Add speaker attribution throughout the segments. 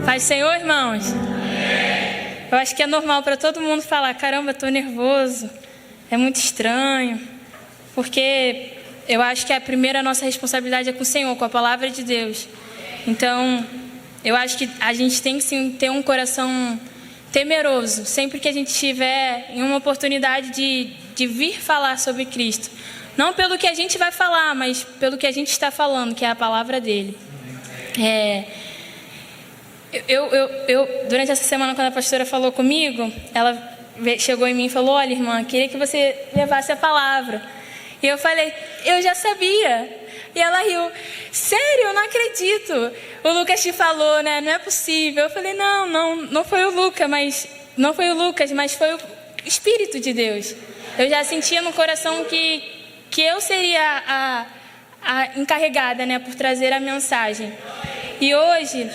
Speaker 1: Paz do Senhor, irmãos? Eu acho que é normal para todo mundo falar, caramba, estou nervoso, é muito estranho, porque eu acho que a primeira nossa responsabilidade é com o Senhor, com a palavra de Deus. Então, eu acho que a gente tem que sim ter um coração temeroso, sempre que a gente tiver em uma oportunidade de vir falar sobre Cristo. Não pelo que a gente vai falar, mas pelo que a gente está falando, que é a palavra dele. Durante essa semana, quando a pastora falou comigo, ela chegou em mim e falou, olha, irmã, queria que você levasse a palavra. E eu falei, eu já sabia. E ela riu, sério, eu não acredito. O Lucas te falou, né? Não é possível. Eu falei, não foi o Lucas, mas foi o Espírito de Deus. Eu já sentia no coração que eu seria a encarregada, né, por trazer a mensagem. E hoje,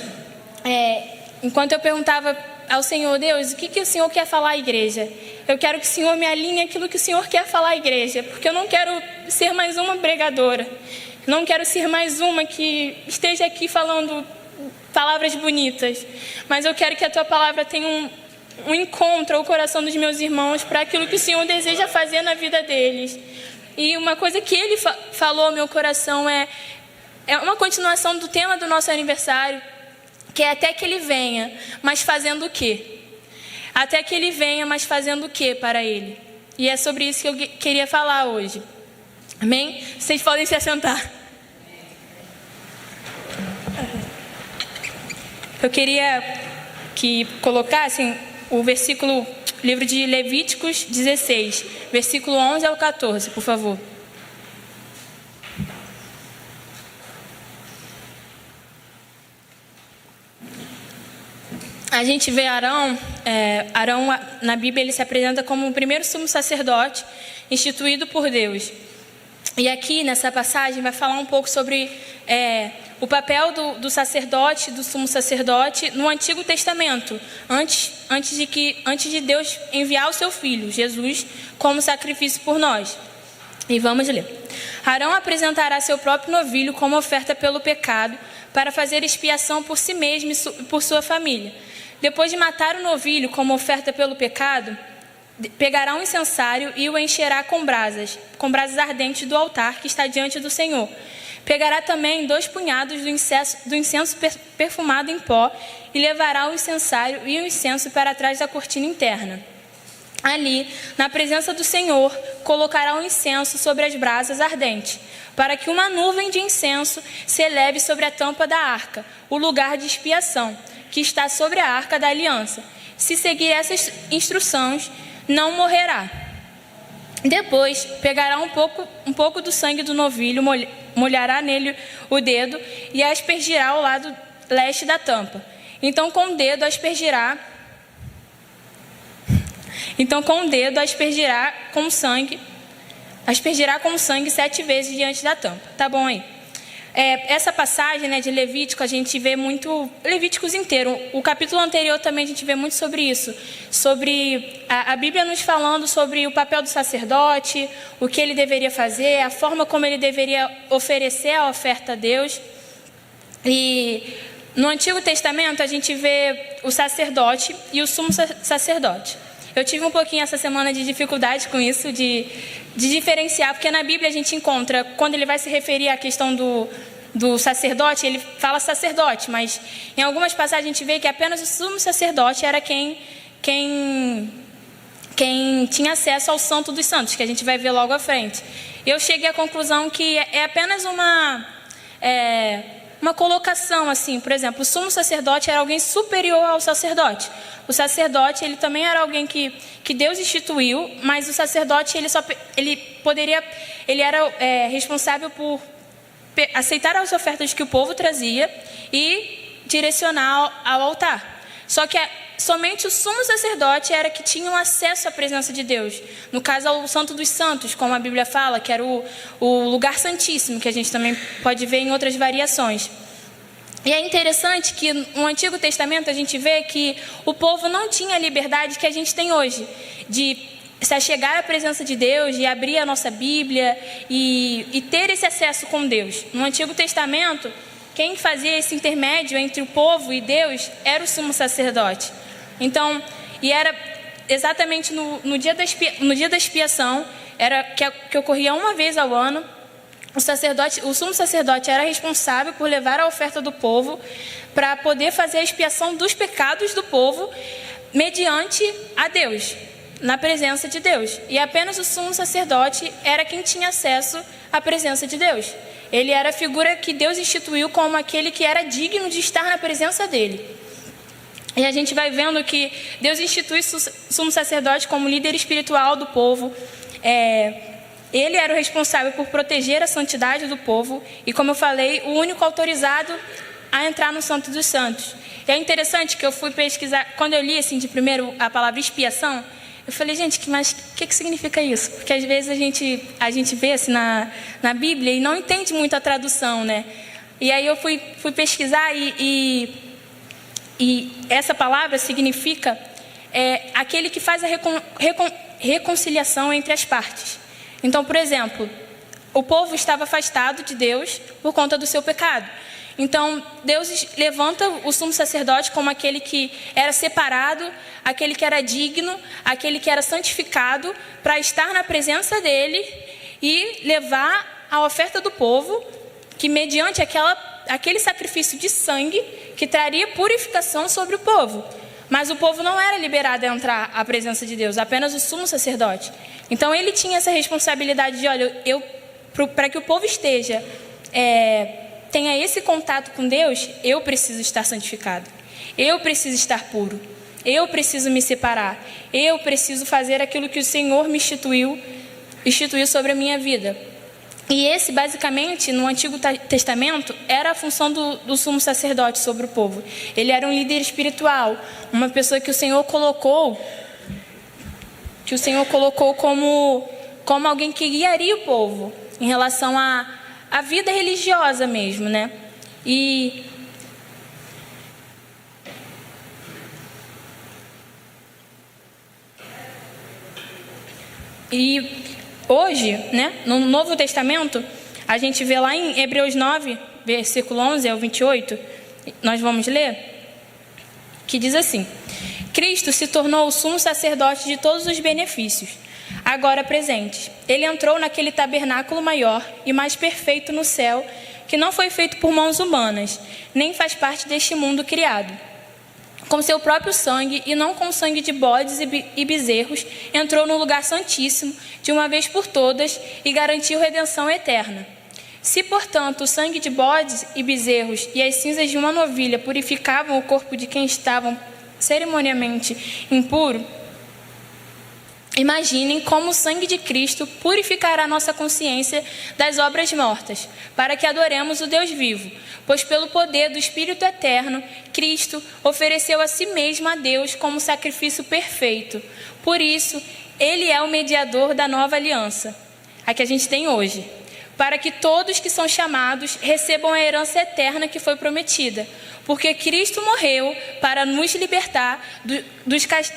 Speaker 1: enquanto eu perguntava ao Senhor, Deus, o que o Senhor quer falar à igreja? Eu quero que o Senhor me alinhe aquilo que o Senhor quer falar à igreja, porque eu não quero ser mais uma pregadora. Não quero ser mais uma que esteja aqui falando palavras bonitas, mas eu quero que a Tua palavra tenha um encontro ao coração dos meus irmãos para aquilo que o Senhor deseja fazer na vida deles. E uma coisa que Ele falou ao meu coração é uma continuação do tema do nosso aniversário, que é até que Ele venha, mas fazendo o quê? Até que Ele venha, mas fazendo o quê para Ele? E é sobre isso que eu queria falar hoje. Amém? Vocês podem se assentar. Eu queria que colocassem o versículo, livro de Levíticos 16, versículo 11 ao 14, por favor. A gente vê Arão na Bíblia, ele se apresenta como o primeiro sumo sacerdote instituído por Deus. E aqui nessa passagem vai falar um pouco sobre o papel do sacerdote, do sumo sacerdote no Antigo Testamento, antes de Deus enviar o seu Filho, Jesus, como sacrifício por nós. E vamos ler. Arão apresentará seu próprio novilho como oferta pelo pecado, para fazer expiação por si mesmo e por sua família. Depois de matar o novilho como oferta pelo pecado, pegará um incensário e o encherá com brasas ardentes do altar que está diante do Senhor. Pegará também 2 punhados do incenso perfumado em pó e levará o incensário e o incenso para trás da cortina interna. Ali, na presença do Senhor, colocará o incenso sobre as brasas ardentes, para que uma nuvem de incenso se eleve sobre a tampa da arca, o lugar de expiação, que está sobre a arca da aliança. Se seguir essas instruções, não morrerá. Depois, pegará um pouco do sangue do novilho, molhará nele o dedo e aspergirá ao lado leste da tampa. Então, com o dedo aspergirá com sangue 7 vezes diante da tampa. Tá bom aí? Essa passagem, né, de Levítico, a gente vê muito, Levíticos inteiro, o capítulo anterior também a gente vê muito sobre isso, sobre a Bíblia nos falando sobre o papel do sacerdote, o que ele deveria fazer, a forma como ele deveria oferecer a oferta a Deus. E no Antigo Testamento a gente vê o sacerdote e o sumo sacerdote. Eu tive um pouquinho essa semana de dificuldade com isso, de diferenciar, porque na Bíblia a gente encontra, quando ele vai se referir à questão do sacerdote, ele fala sacerdote, mas em algumas passagens a gente vê que apenas o sumo sacerdote era quem tinha acesso ao Santo dos Santos, que a gente vai ver logo à frente. Eu cheguei à conclusão que é apenas uma colocação, assim, por exemplo, o sumo sacerdote era alguém superior ao sacerdote. O sacerdote, ele também era alguém que Deus instituiu, mas o sacerdote, ele era responsável por aceitar as ofertas que o povo trazia e direcionar ao altar. Só que somente o sumo sacerdote era que tinha acesso à presença de Deus. No caso, ao Santo dos Santos, como a Bíblia fala, que era o lugar santíssimo, que a gente também pode ver em outras variações. E é interessante que no Antigo Testamento a gente vê que o povo não tinha a liberdade que a gente tem hoje, de se achegar à presença de Deus, de abrir a nossa Bíblia e ter esse acesso com Deus. No Antigo Testamento, quem fazia esse intermédio entre o povo e Deus era o sumo sacerdote. Então, e era exatamente no dia da expiação, era que ocorria uma vez ao ano. O sumo sacerdote era responsável por levar a oferta do povo para poder fazer a expiação dos pecados do povo mediante a Deus, na presença de Deus. E apenas o sumo sacerdote era quem tinha acesso à presença de Deus. Ele era a figura que Deus instituiu como aquele que era digno de estar na presença dele. E a gente vai vendo que Deus institui o sumo sacerdote como líder espiritual do povo. Ele era o responsável por proteger a santidade do povo e, como eu falei, o único autorizado a entrar no Santo dos Santos. E é interessante que eu fui pesquisar, quando eu li assim de primeiro a palavra expiação, eu falei, gente, mas o que significa isso? Porque às vezes a gente vê assim na Bíblia e não entende muito a tradução, né? E aí eu fui pesquisar e essa palavra significa aquele que faz a reconciliação entre as partes. Então, por exemplo, o povo estava afastado de Deus por conta do seu pecado. Então, Deus levanta o sumo sacerdote como aquele que era separado, aquele que era digno, aquele que era santificado, para estar na presença dele e levar a oferta do povo, que mediante aquele sacrifício de sangue, que traria purificação sobre o povo. Mas o povo não era liberado a entrar à presença de Deus, apenas o sumo sacerdote. Então ele tinha essa responsabilidade de, olha, para que o povo tenha esse contato com Deus, eu preciso estar santificado. Eu preciso estar puro. Eu preciso me separar. Eu preciso fazer aquilo que o Senhor me instituiu sobre a minha vida. E esse, basicamente, no Antigo Testamento, era a função do sumo sacerdote sobre o povo. Ele era um líder espiritual, uma pessoa que o Senhor colocou como alguém que guiaria o povo em relação à vida religiosa mesmo, né? E hoje, né, no Novo Testamento, a gente vê lá em Hebreus 9, versículo 11 ao 28, nós vamos ler, que diz assim: Cristo se tornou o sumo sacerdote de todos os benefícios, agora presentes. Ele entrou naquele tabernáculo maior e mais perfeito no céu, que não foi feito por mãos humanas, nem faz parte deste mundo criado. Com seu próprio sangue, e não com o sangue de bodes e bezerros, entrou no lugar santíssimo, de uma vez por todas, e garantiu redenção eterna. Se, portanto, o sangue de bodes e bezerros e as cinzas de uma novilha purificavam o corpo de quem estavam cerimonialmente impuro, imaginem como o sangue de Cristo purificará nossa consciência das obras mortas, para que adoremos o Deus vivo, pois pelo poder do Espírito Eterno, Cristo ofereceu a si mesmo a Deus como sacrifício perfeito. Por isso, Ele é o mediador da nova aliança, a que a gente tem hoje, para que todos que são chamados recebam a herança eterna que foi prometida, porque Cristo morreu para nos libertar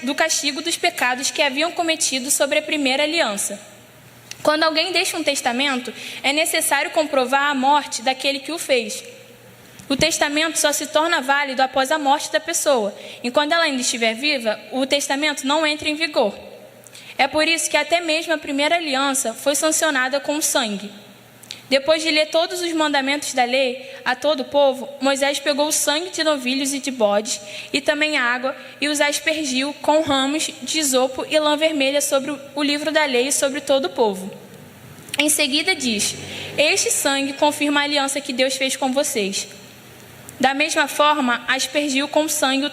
Speaker 1: do castigo dos pecados que haviam cometido sobre a primeira aliança. Quando alguém deixa um testamento, é necessário comprovar a morte daquele que o fez. O testamento só se torna válido após a morte da pessoa, e quando ela ainda estiver viva, o testamento não entra em vigor. É por isso que até mesmo a primeira aliança foi sancionada com sangue. Depois de ler todos os mandamentos da lei a todo o povo, Moisés pegou o sangue de novilhos e de bodes, e também a água, e os aspergiu com ramos de isopo e lã vermelha sobre o livro da lei e sobre todo o povo. Em seguida diz: este sangue confirma a aliança que Deus fez com vocês. Da mesma forma, aspergiu com sangue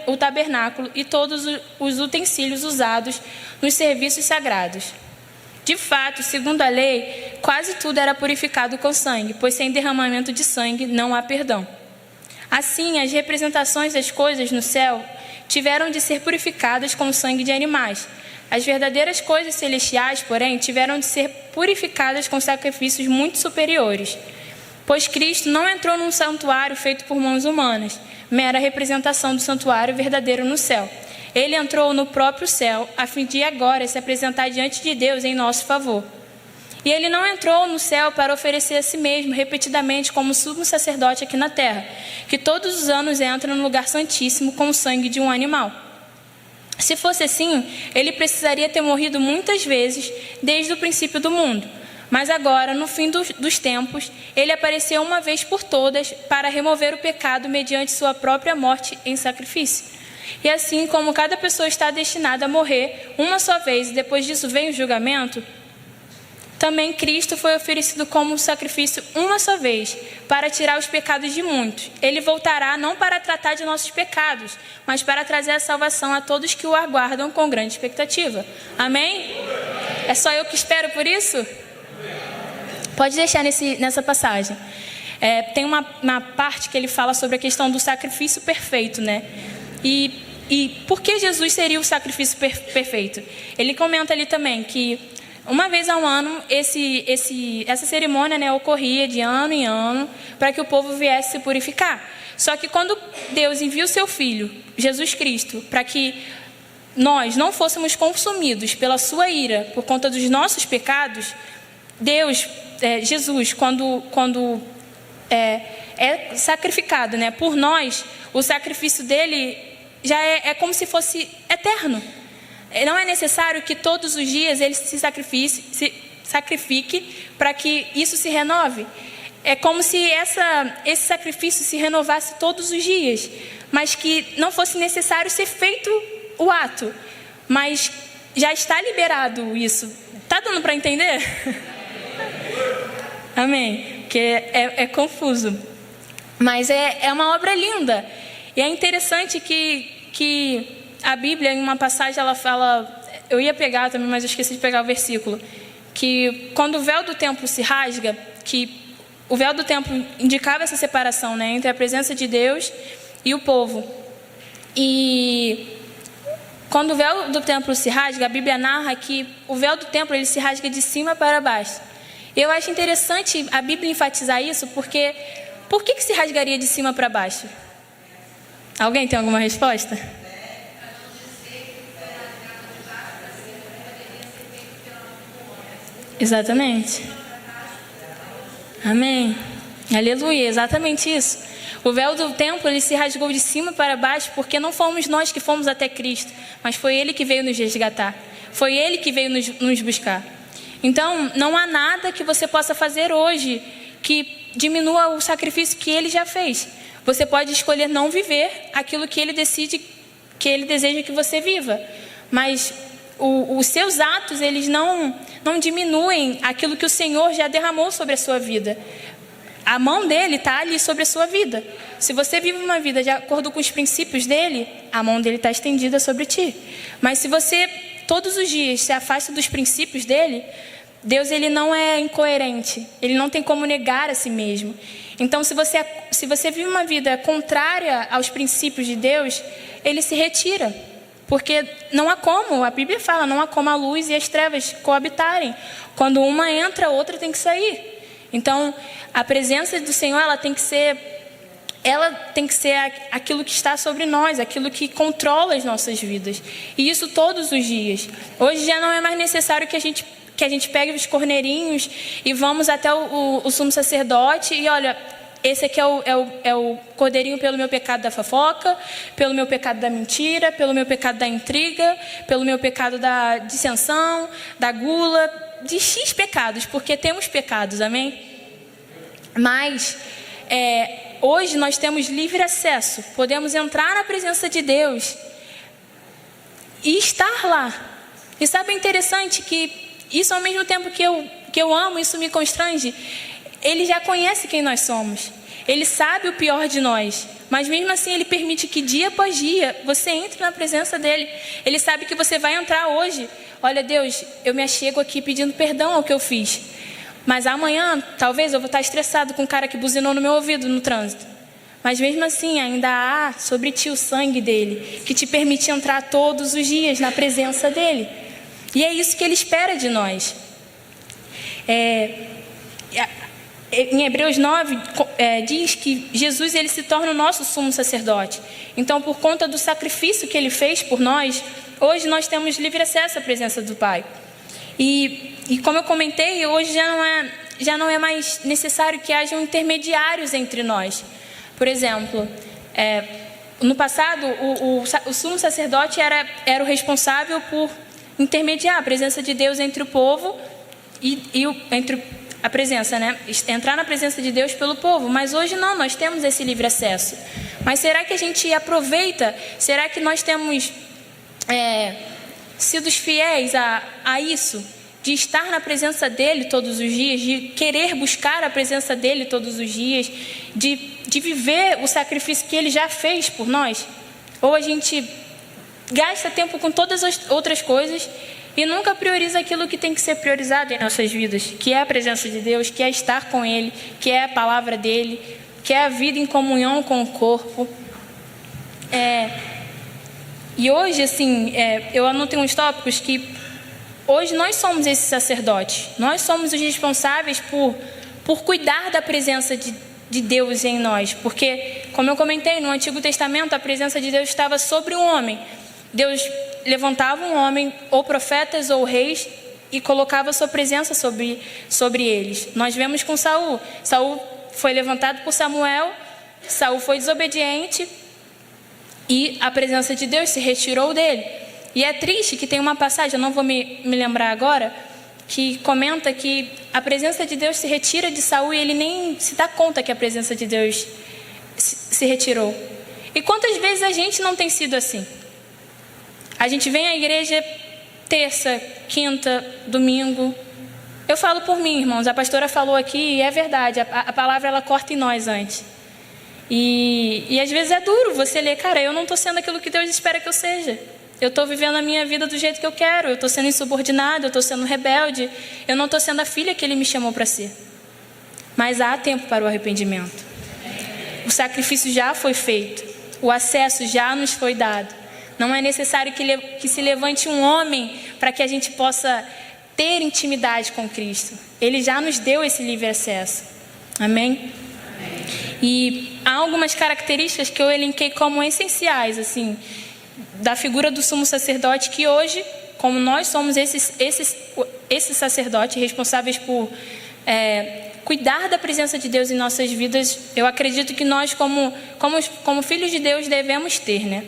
Speaker 1: o tabernáculo e todos os utensílios usados nos serviços sagrados. De fato, segundo a lei, quase tudo era purificado com sangue, pois sem derramamento de sangue não há perdão. Assim, as representações das coisas no céu tiveram de ser purificadas com o sangue de animais. As verdadeiras coisas celestiais, porém, tiveram de ser purificadas com sacrifícios muito superiores. Pois Cristo não entrou num santuário feito por mãos humanas, mera representação do santuário verdadeiro no céu. Ele entrou no próprio céu, a fim de agora se apresentar diante de Deus em nosso favor. E ele não entrou no céu para oferecer a si mesmo repetidamente como sumo sacerdote aqui na terra, que todos os anos entra no lugar santíssimo com o sangue de um animal. Se fosse assim, ele precisaria ter morrido muitas vezes desde o princípio do mundo. Mas agora, no fim dos tempos, ele apareceu uma vez por todas para remover o pecado mediante sua própria morte em sacrifício. E assim como cada pessoa está destinada a morrer uma só vez e depois disso vem o julgamento, também Cristo foi oferecido como sacrifício uma só vez, para tirar os pecados de muitos. Ele voltará não para tratar de nossos pecados, mas para trazer a salvação a todos que o aguardam com grande expectativa. Amém? É só eu que espero por isso? Pode deixar nessa passagem. Tem uma parte que ele fala sobre a questão do sacrifício perfeito, né? E por que Jesus seria o sacrifício perfeito? Ele comenta ali também que uma vez ao ano, essa cerimônia, né, ocorria de ano em ano, para que o povo viesse se purificar. Só que quando Deus envia o seu Filho, Jesus Cristo, para que nós não fôssemos consumidos pela sua ira, por conta dos nossos pecados, Jesus, quando é sacrificado, né, por nós, o sacrifício dele já é como se fosse eterno. Não é necessário que todos os dias ele se sacrifique para que isso se renove. É como se esse sacrifício se renovasse todos os dias, mas que não fosse necessário ser feito o ato. Mas já está liberado isso. Está dando para entender? Amém? Porque é confuso. Mas é uma obra linda. E é interessante que a Bíblia, em uma passagem, ela fala... Eu ia pegar também, mas eu esqueci de pegar o versículo. Que quando o véu do templo se rasga, que o véu do templo indicava essa separação, né, entre a presença de Deus e o povo. E quando o véu do templo se rasga, a Bíblia narra que o véu do templo ele se rasga de cima para baixo. Eu acho interessante a Bíblia enfatizar isso, porque por que se rasgaria de cima para baixo? Alguém tem alguma resposta? Exatamente. Amém. Aleluia, exatamente isso. O véu do templo ele se rasgou de cima para baixo porque não fomos nós que fomos até Cristo, mas foi Ele que veio nos resgatar. Foi Ele que veio nos buscar. Então, não há nada que você possa fazer hoje que diminua o sacrifício que Ele já fez. Você pode escolher não viver aquilo que Ele decide, que Ele deseja que você viva. Mas os seus atos, eles não diminuem aquilo que o Senhor já derramou sobre a sua vida. A mão dele está ali sobre a sua vida. Se você vive uma vida de acordo com os princípios dele, a mão dele está estendida sobre ti. Mas se você todos os dias se afasta dos princípios dele, Deus ele não é incoerente. Ele não tem como negar a si mesmo. Então, se você vive uma vida contrária aos princípios de Deus, ele se retira. Porque não há como, a Bíblia fala, não há como a luz e as trevas coabitarem. Quando uma entra, a outra tem que sair. Então, a presença do Senhor, ela tem que ser aquilo que está sobre nós, aquilo que controla as nossas vidas. E isso todos os dias. Hoje já não é mais necessário que a gente pegue os corneirinhos e vamos até o sumo sacerdote e olha, esse aqui é o cordeirinho pelo meu pecado da fofoca, pelo meu pecado da mentira, pelo meu pecado da intriga, pelo meu pecado da dissensão, da gula, de X pecados, porque temos pecados, amém? Mas hoje nós temos livre acesso, podemos entrar na presença de Deus e estar lá. E sabe o interessante que isso ao mesmo tempo que eu amo, isso me constrange. Ele já conhece quem nós somos. Ele sabe o pior de nós. Mas mesmo assim ele permite que dia após dia você entre na presença dele. Ele sabe que você vai entrar hoje. Olha Deus, eu me achego aqui pedindo perdão ao que eu fiz. Mas amanhã talvez eu vou estar estressado com o cara que buzinou no meu ouvido no trânsito. Mas mesmo assim ainda há sobre ti o sangue dele, que te permite entrar todos os dias na presença dele. E é isso que ele espera de nós. Em Hebreus 9 diz que Jesus ele se torna o nosso sumo sacerdote. Então, por conta do sacrifício que ele fez por nós, hoje nós temos livre acesso à presença do Pai. E como eu comentei, hoje já não é mais necessário que hajam intermediários entre nós. Por exemplo, no passado, o sumo sacerdote era o responsável por intermediar a presença de Deus entre o povo entre a presença, né? Entrar na presença de Deus pelo povo. Mas hoje não, nós temos esse livre acesso. Mas será que a gente aproveita? Será que nós temos sido fiéis a isso? De estar na presença dele todos os dias, de querer buscar a presença dele todos os dias, de viver o sacrifício que ele já fez por nós? Ou a gente gasta tempo com todas as outras coisas e nunca prioriza aquilo que tem que ser priorizado em nossas vidas, que é a presença de Deus, que é estar com ele, que é a palavra dele, que é a vida em comunhão com o corpo. E hoje, assim, eu anotei uns tópicos que hoje nós somos esse sacerdote. Nós somos os responsáveis por cuidar da presença de Deus em nós. Porque, como eu comentei, no Antigo Testamento a presença de Deus estava sobre o homem. Deus levantava um homem, ou profetas ou reis, e colocava sua presença sobre eles. Nós vemos com Saul. Saul foi levantado por Samuel, Saul foi desobediente e a presença de Deus se retirou dele. E é triste que tem uma passagem, eu não vou me lembrar agora, que comenta que a presença de Deus se retira de Saul e ele nem se dá conta que a presença de Deus se retirou. E quantas vezes a gente não tem sido assim? A gente vem à igreja terça, quinta, domingo. Eu falo por mim, irmãos, a pastora falou aqui e é verdade, a palavra ela corta em nós antes. E às vezes é duro você ler, cara, eu não estou sendo aquilo que Deus espera que eu seja. Eu estou vivendo a minha vida do jeito que eu quero, eu estou sendo insubordinado, eu estou sendo rebelde, eu não estou sendo a filha que Ele me chamou para ser. Mas há tempo para o arrependimento. O sacrifício já foi feito, o acesso já nos foi dado. Não é necessário que se levante um homem para que a gente possa ter intimidade com Cristo. Ele já nos deu esse livre acesso. Amém? E há algumas características que eu elenquei como essenciais, assim, da figura do sumo sacerdote, que hoje, como nós somos esses sacerdotes responsáveis por cuidar da presença de Deus em nossas vidas, eu acredito que nós, como filhos de Deus, devemos ter, né?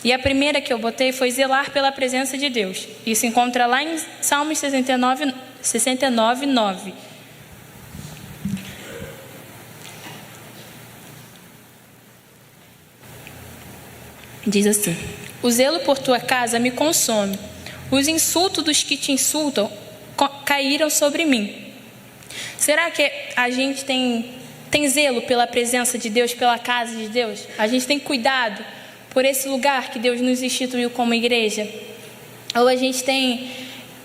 Speaker 1: E a primeira que eu botei foi zelar pela presença de Deus. Isso encontra lá em Salmos 69, 9. Diz assim: o zelo por tua casa me consome. Os insultos dos que te insultam caíram sobre mim. Será que a gente tem zelo pela presença de Deus, pela casa de Deus? A gente tem cuidado por esse lugar que Deus nos instituiu como igreja? Ou a gente tem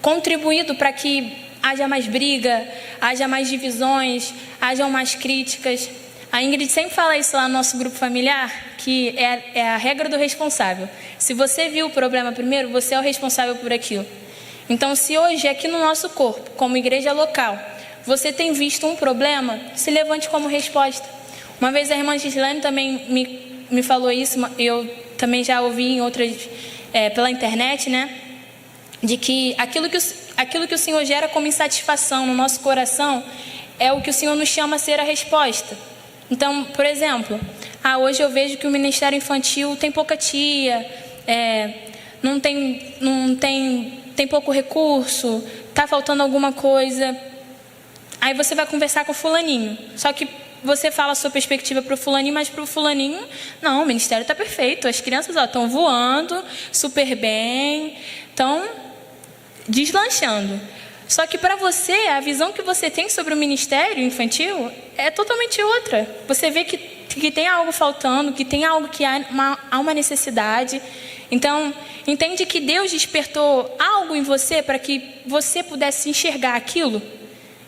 Speaker 1: contribuído para que haja mais briga, haja mais divisões, hajam mais críticas? A Ingrid sempre fala isso lá no nosso grupo familiar, que é a regra do responsável. Se você viu o problema primeiro, você é o responsável por aquilo. Então, se hoje aqui no nosso corpo, como igreja local, você tem visto um problema, se levante como resposta. Uma vez a irmã Gislane também me falou isso, eu também já ouvi em outras, pela internet, né? De que aquilo que o Senhor gera como insatisfação no nosso coração é o que o Senhor nos chama a ser a resposta. Então, por exemplo, hoje eu vejo que o ministério infantil tem pouca tia, tem pouco recurso, está faltando alguma coisa. Aí você vai conversar com o fulaninho, só que você fala a sua perspectiva para o fulaninho, mas para o fulaninho, não, o ministério está perfeito, as crianças estão voando super bem, estão deslanchando. Só que para você, a visão que você tem sobre o ministério infantil é totalmente outra. Você vê que tem algo faltando, que tem algo que há uma necessidade. Então, entende que Deus despertou algo em você para que você pudesse enxergar aquilo?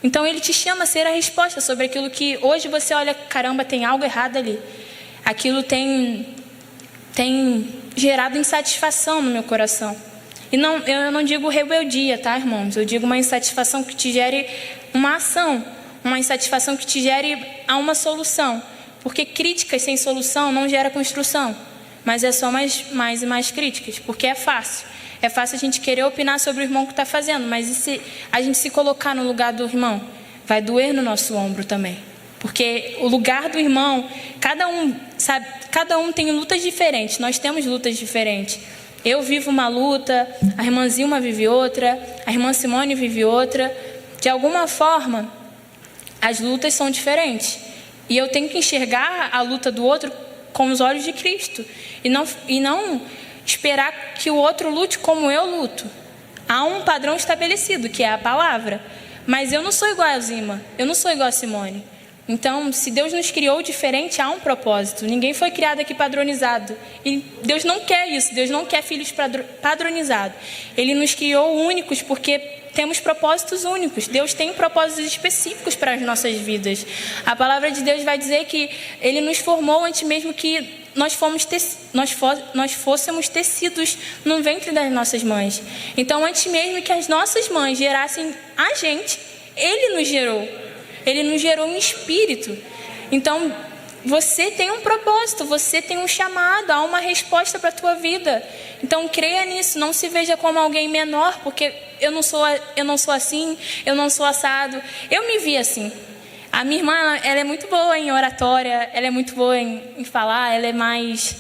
Speaker 1: Então, Ele te chama a ser a resposta sobre aquilo que hoje você olha, caramba, tem algo errado ali. Aquilo tem gerado insatisfação no meu coração. E eu não digo rebeldia, tá, irmãos? Eu digo uma insatisfação que te gere uma ação, uma insatisfação que te gere a uma solução. Porque críticas sem solução não gera construção, mas é só mais e mais críticas, porque é fácil. É fácil a gente querer opinar sobre o irmão que está fazendo, mas e se a gente se colocar no lugar do irmão? Vai doer no nosso ombro também. Porque o lugar do irmão, cada um tem lutas diferentes, nós temos lutas diferentes. Eu vivo uma luta, a irmã Zilma vive outra, a irmã Simone vive outra. De alguma forma, as lutas são diferentes. E eu tenho que enxergar a luta do outro com os olhos de Cristo. E não esperar que o outro lute como eu luto. Há um padrão estabelecido, que é a palavra. Mas eu não sou igual a Zima, eu não sou igual a Simone. Então, se Deus nos criou diferente, há um propósito. Ninguém foi criado aqui padronizado. E Deus não quer isso, Deus não quer filhos padronizados. Ele nos criou únicos porque temos propósitos únicos. Deus tem propósitos específicos para as nossas vidas. A palavra de Deus vai dizer que Ele nos formou antes mesmo que nós fôssemos tecidos no ventre das nossas mães. Então, antes mesmo que as nossas mães gerassem a gente, Ele nos gerou. Ele nos gerou em espírito. Então, você tem um propósito, você tem um chamado, há uma resposta para a tua vida. Então, creia nisso, não se veja como alguém menor, porque eu não sou assim, eu não sou assado. Eu me vi assim. A minha irmã, ela é muito boa em oratória, ela é muito boa em falar, ela é mais,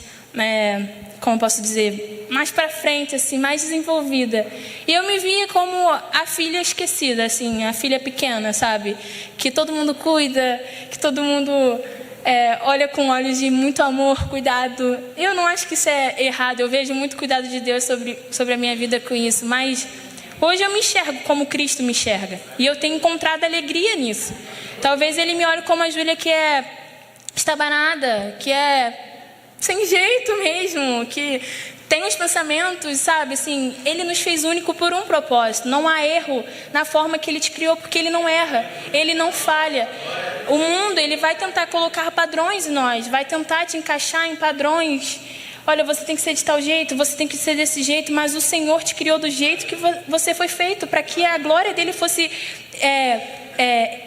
Speaker 1: como posso dizer, mais para frente, assim, mais desenvolvida. E eu me via como a filha esquecida, assim, a filha pequena, sabe? Que todo mundo cuida, que todo mundo olha com olhos de muito amor, cuidado. Eu não acho que isso é errado, eu vejo muito cuidado de Deus sobre a minha vida com isso, mas hoje eu me enxergo como Cristo me enxerga. E eu tenho encontrado alegria nisso. Talvez Ele me olhe como a Júlia que é estabanada, que é sem jeito mesmo, que tem os pensamentos, sabe? Assim, Ele nos fez único por um propósito. Não há erro na forma que Ele te criou, porque Ele não erra, Ele não falha. O mundo, ele vai tentar colocar padrões em nós, vai tentar te encaixar em padrões. Olha, você tem que ser de tal jeito, você tem que ser desse jeito, mas o Senhor te criou do jeito que você foi feito, para que a glória dEle fosse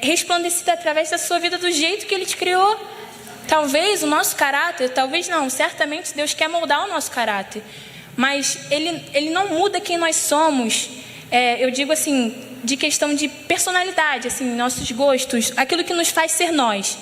Speaker 1: resplandecida através da sua vida do jeito que Ele te criou. Talvez o nosso caráter, talvez não, certamente Deus quer moldar o nosso caráter, mas Ele não muda quem nós somos, eu digo assim, de questão de personalidade, assim, nossos gostos, aquilo que nos faz ser nós.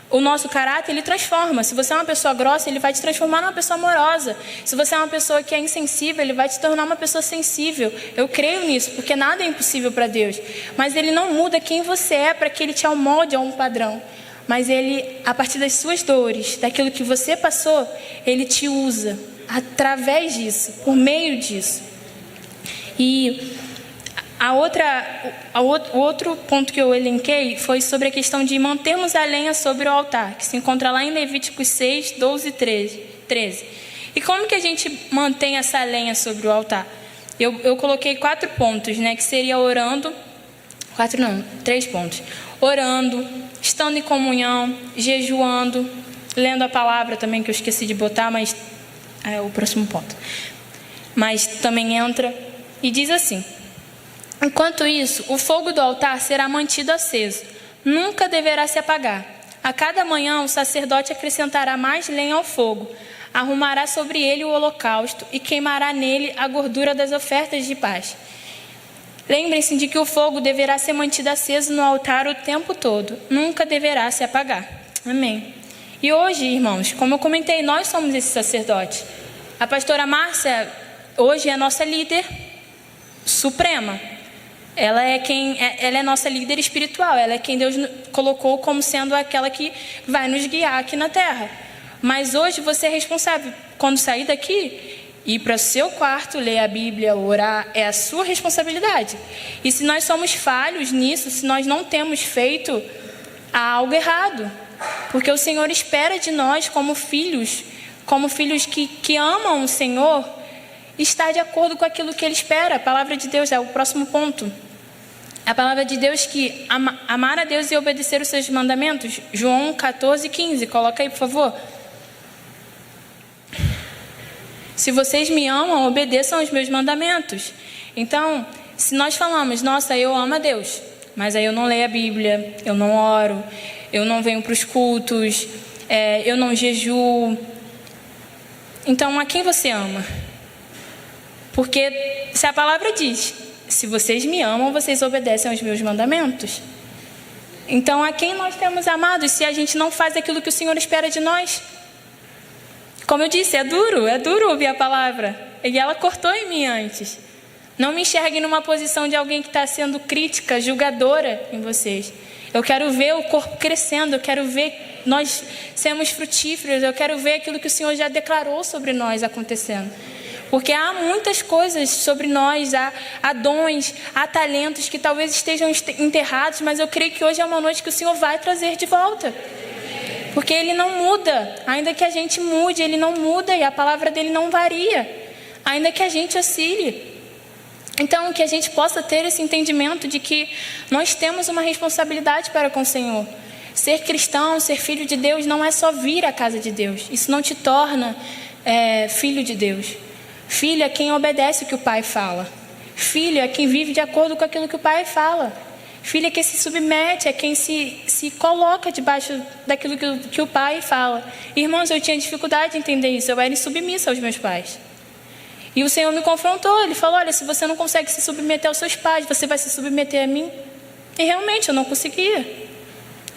Speaker 1: O nosso caráter, ele transforma. Se você é uma pessoa grossa, Ele vai te transformar numa pessoa amorosa. Se você é uma pessoa que é insensível, Ele vai te tornar uma pessoa sensível. Eu creio nisso, porque nada é impossível para Deus. Mas Ele não muda quem você é para que Ele te amolde a um padrão. Mas Ele, a partir das suas dores, daquilo que você passou, Ele te usa através disso, por meio disso. E o outro ponto que eu elenquei foi sobre a questão de mantermos a lenha sobre o altar, que se encontra lá em Levíticos 6, 12 e 13. E como que a gente mantém essa lenha sobre o altar? Eu coloquei 4 pontos, né, que seria orando, 3 pontos. Orando, estando em comunhão, jejuando, lendo a palavra também, que eu esqueci de botar, mas é o próximo ponto. Mas também entra e diz assim: enquanto isso, o fogo do altar será mantido aceso, nunca deverá se apagar. A cada manhã o sacerdote acrescentará mais lenha ao fogo, arrumará sobre ele o holocausto e queimará nele a gordura das ofertas de paz. Lembrem-se de que o fogo deverá ser mantido aceso no altar o tempo todo, nunca deverá se apagar. Amém. E hoje, irmãos, como eu comentei, nós somos esse sacerdote. A pastora Márcia hoje é a nossa líder suprema. Ela é nossa líder espiritual, ela é quem Deus colocou como sendo aquela que vai nos guiar aqui na terra. Mas hoje você é responsável, quando sair daqui, ir para o seu quarto, ler a Bíblia, orar, é a sua responsabilidade. E se nós somos falhos nisso, se nós não temos feito, há algo errado. Porque o Senhor espera de nós como filhos que amam o Senhor, estar de acordo com aquilo que Ele espera. A palavra de Deus é o próximo ponto. A palavra de Deus que amar a Deus e obedecer os seus mandamentos. João 14, 15. Coloca aí, por favor. Se vocês me amam, obedeçam os meus mandamentos. Então, se nós falamos, nossa, eu amo a Deus, mas aí eu não leio a Bíblia, eu não oro, eu não venho para os cultos, eu não jejuo. Então, a quem você ama? Porque se a palavra diz, se vocês me amam, vocês obedecem aos meus mandamentos. Então, a quem nós temos amado se a gente não faz aquilo que o Senhor espera de nós? Como eu disse, é duro ouvir a palavra. E ela cortou em mim antes. Não me enxerguem numa posição de alguém que está sendo crítica, julgadora em vocês. Eu quero ver o corpo crescendo, eu quero ver nós sermos frutíferos, eu quero ver aquilo que o Senhor já declarou sobre nós acontecendo. Porque há muitas coisas sobre nós, há dons, há talentos que talvez estejam enterrados, mas eu creio que hoje é uma noite que o Senhor vai trazer de volta. Porque Ele não muda, ainda que a gente mude, Ele não muda e a palavra dEle não varia, ainda que a gente oscile. Então, que a gente possa ter esse entendimento de que nós temos uma responsabilidade para com o Senhor. Ser cristão, ser filho de Deus, não é só vir à casa de Deus. Isso não te torna filho de Deus. Filho é quem obedece o que o pai fala. Filho é quem vive de acordo com aquilo que o pai fala. Filho é quem se submete, é quem se coloca debaixo daquilo que o pai fala. Irmãos, eu tinha dificuldade de entender isso. Eu era insubmissa aos meus pais. E o Senhor me confrontou. Ele falou, olha, se você não consegue se submeter aos seus pais, você vai se submeter a mim? E realmente eu não conseguia.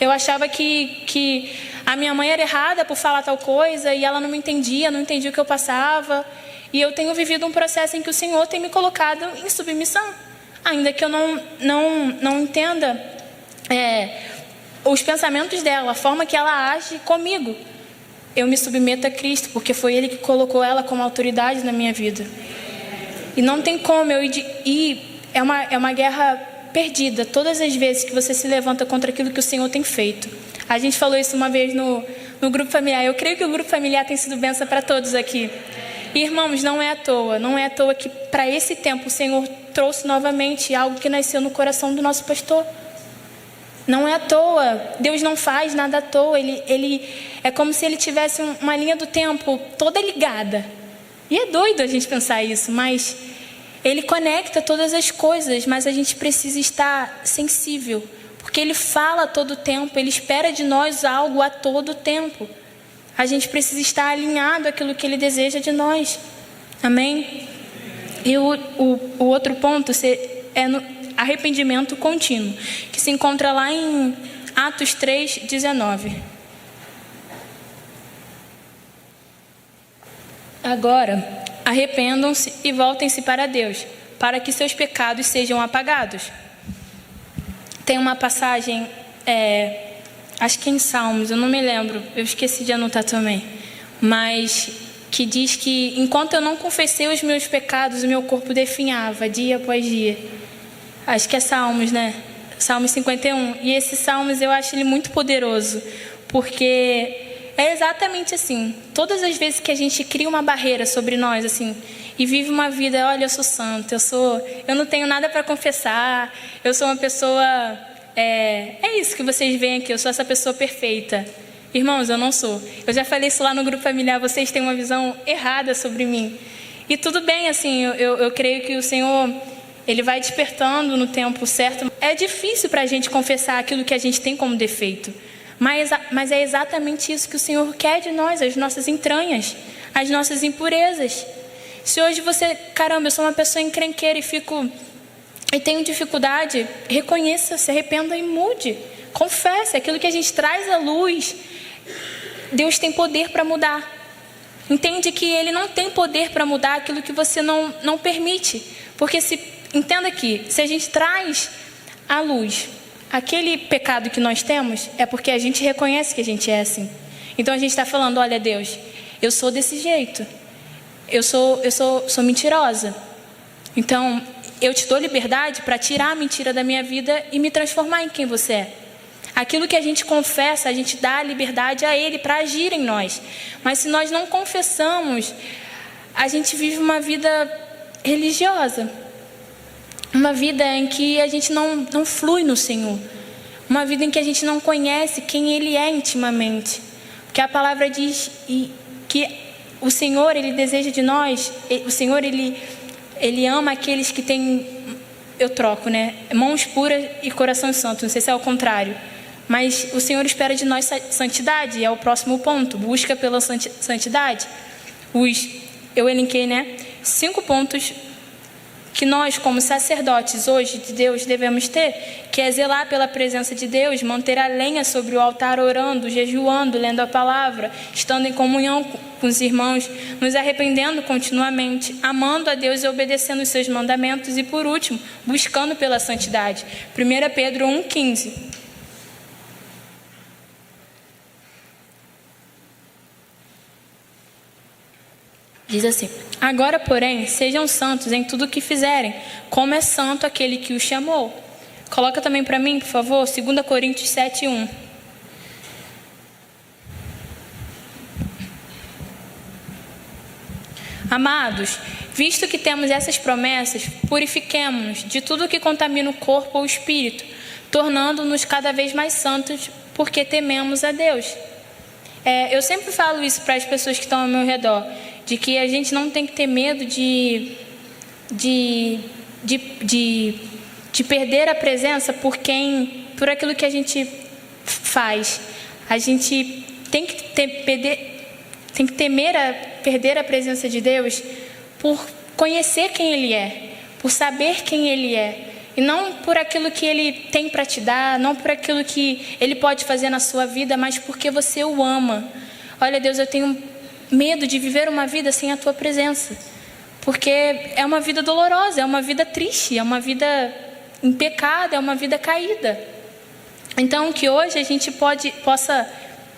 Speaker 1: Eu achava que a minha mãe era errada por falar tal coisa e ela não me entendia, não entendia o que eu passava. E eu tenho vivido um processo em que o Senhor tem me colocado em submissão. Ainda que eu não entenda os pensamentos dela, a forma que ela age comigo. Eu me submeto a Cristo, porque foi Ele que colocou ela como autoridade na minha vida. E não tem como eu ir. É uma guerra perdida todas as vezes que você se levanta contra aquilo que o Senhor tem feito. A gente falou isso uma vez no grupo familiar. Eu creio que o grupo familiar tem sido bênção para todos aqui. E, irmãos, não é à toa que para esse tempo o Senhor trouxe novamente algo que nasceu no coração do nosso pastor. Não é à toa, Deus não faz nada à toa, ele é como se Ele tivesse uma linha do tempo toda ligada. E é doido a gente pensar isso, mas Ele conecta todas as coisas, mas a gente precisa estar sensível, porque Ele fala a todo tempo, Ele espera de nós algo a todo tempo. A gente precisa estar alinhado àquilo que Ele deseja de nós. Amém? E o outro ponto é no arrependimento contínuo, que se encontra lá em Atos 3:19. Agora, arrependam-se e voltem-se para Deus, para que seus pecados sejam apagados. Tem uma passagem, acho que em Salmos, eu não me lembro, eu esqueci de anotar também, mas que diz que enquanto eu não confessei os meus pecados, o meu corpo definhava dia após dia. Acho que é Salmos, né? Salmos 51. E esse Salmos eu acho ele muito poderoso, porque é exatamente assim. Todas as vezes que a gente cria uma barreira sobre nós, assim, e vive uma vida, olha, eu sou santo, eu não tenho nada para confessar, eu sou uma pessoa, é isso que vocês veem aqui, eu sou essa pessoa perfeita. Irmãos, eu não sou. Eu já falei isso lá no grupo familiar, vocês têm uma visão errada sobre mim. E tudo bem, assim, eu creio que o Senhor, Ele vai despertando no tempo certo. É difícil para a gente confessar aquilo que a gente tem como defeito. Mas é exatamente isso que o Senhor quer de nós, as nossas entranhas, as nossas impurezas. Se hoje você, caramba, eu sou uma pessoa encrenqueira e tenho dificuldade, reconheça, se arrependa e mude. Confesse, aquilo que a gente traz à luz, Deus tem poder para mudar. Entende que Ele não tem poder para mudar aquilo que você não permite. Porque entenda que se a gente traz à luz aquele pecado que nós temos, é porque a gente reconhece que a gente é assim. Então a gente está falando, olha Deus, eu sou desse jeito. Eu sou mentirosa. Então eu te dou liberdade para tirar a mentira da minha vida e me transformar em quem você é. Aquilo que a gente confessa, a gente dá a liberdade a Ele para agir em nós. Mas se nós não confessamos, a gente vive uma vida religiosa. Uma vida em que a gente não flui no Senhor. Uma vida em que a gente não conhece quem Ele é intimamente. Porque a palavra diz que o Senhor, Ele deseja de nós, o Senhor, Ele ama aqueles que têm, eu troco, né? Mãos puras e coração santo. Não sei se é o contrário. Mas o Senhor espera de nós santidade, é o próximo ponto. Busca pela santidade. Eu elenquei, né? 5 pontos que nós, como sacerdotes hoje de Deus, devemos ter, que é zelar pela presença de Deus, manter a lenha sobre o altar, orando, jejuando, lendo a palavra, estando em comunhão com os irmãos, nos arrependendo continuamente, amando a Deus e obedecendo os seus mandamentos e, por último, buscando pela santidade. 1 Pedro 1,15. Diz assim: agora, porém, sejam santos em tudo o que fizerem, como é santo aquele que os chamou. Coloca também para mim, por favor, 2 Coríntios 7,1. Amados, visto que temos essas promessas, purifiquemo-nos de tudo que contamina o corpo ou o espírito, tornando-nos cada vez mais santos, porque tememos a Deus. Eu sempre falo isso para as pessoas que estão ao meu redor, de que a gente não tem que ter medo de perder a presença por aquilo que a gente faz. A gente tem que temer a perder a presença de Deus por conhecer quem Ele é, por saber quem Ele é, e não por aquilo que Ele tem para te dar, não por aquilo que Ele pode fazer na sua vida, mas porque você o ama. Olha, Deus, eu tenho medo de viver uma vida sem a Tua presença, porque é uma vida dolorosa, é uma vida triste, é uma vida em pecado, é uma vida caída. Então, que hoje a gente possa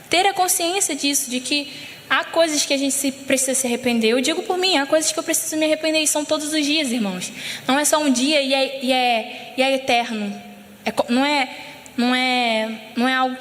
Speaker 1: ter a consciência disso, de que há coisas que a gente precisa se arrepender. Eu digo por mim, há coisas que eu preciso me arrepender, e são todos os dias, irmãos. Não é só um dia e é eterno. Não é algo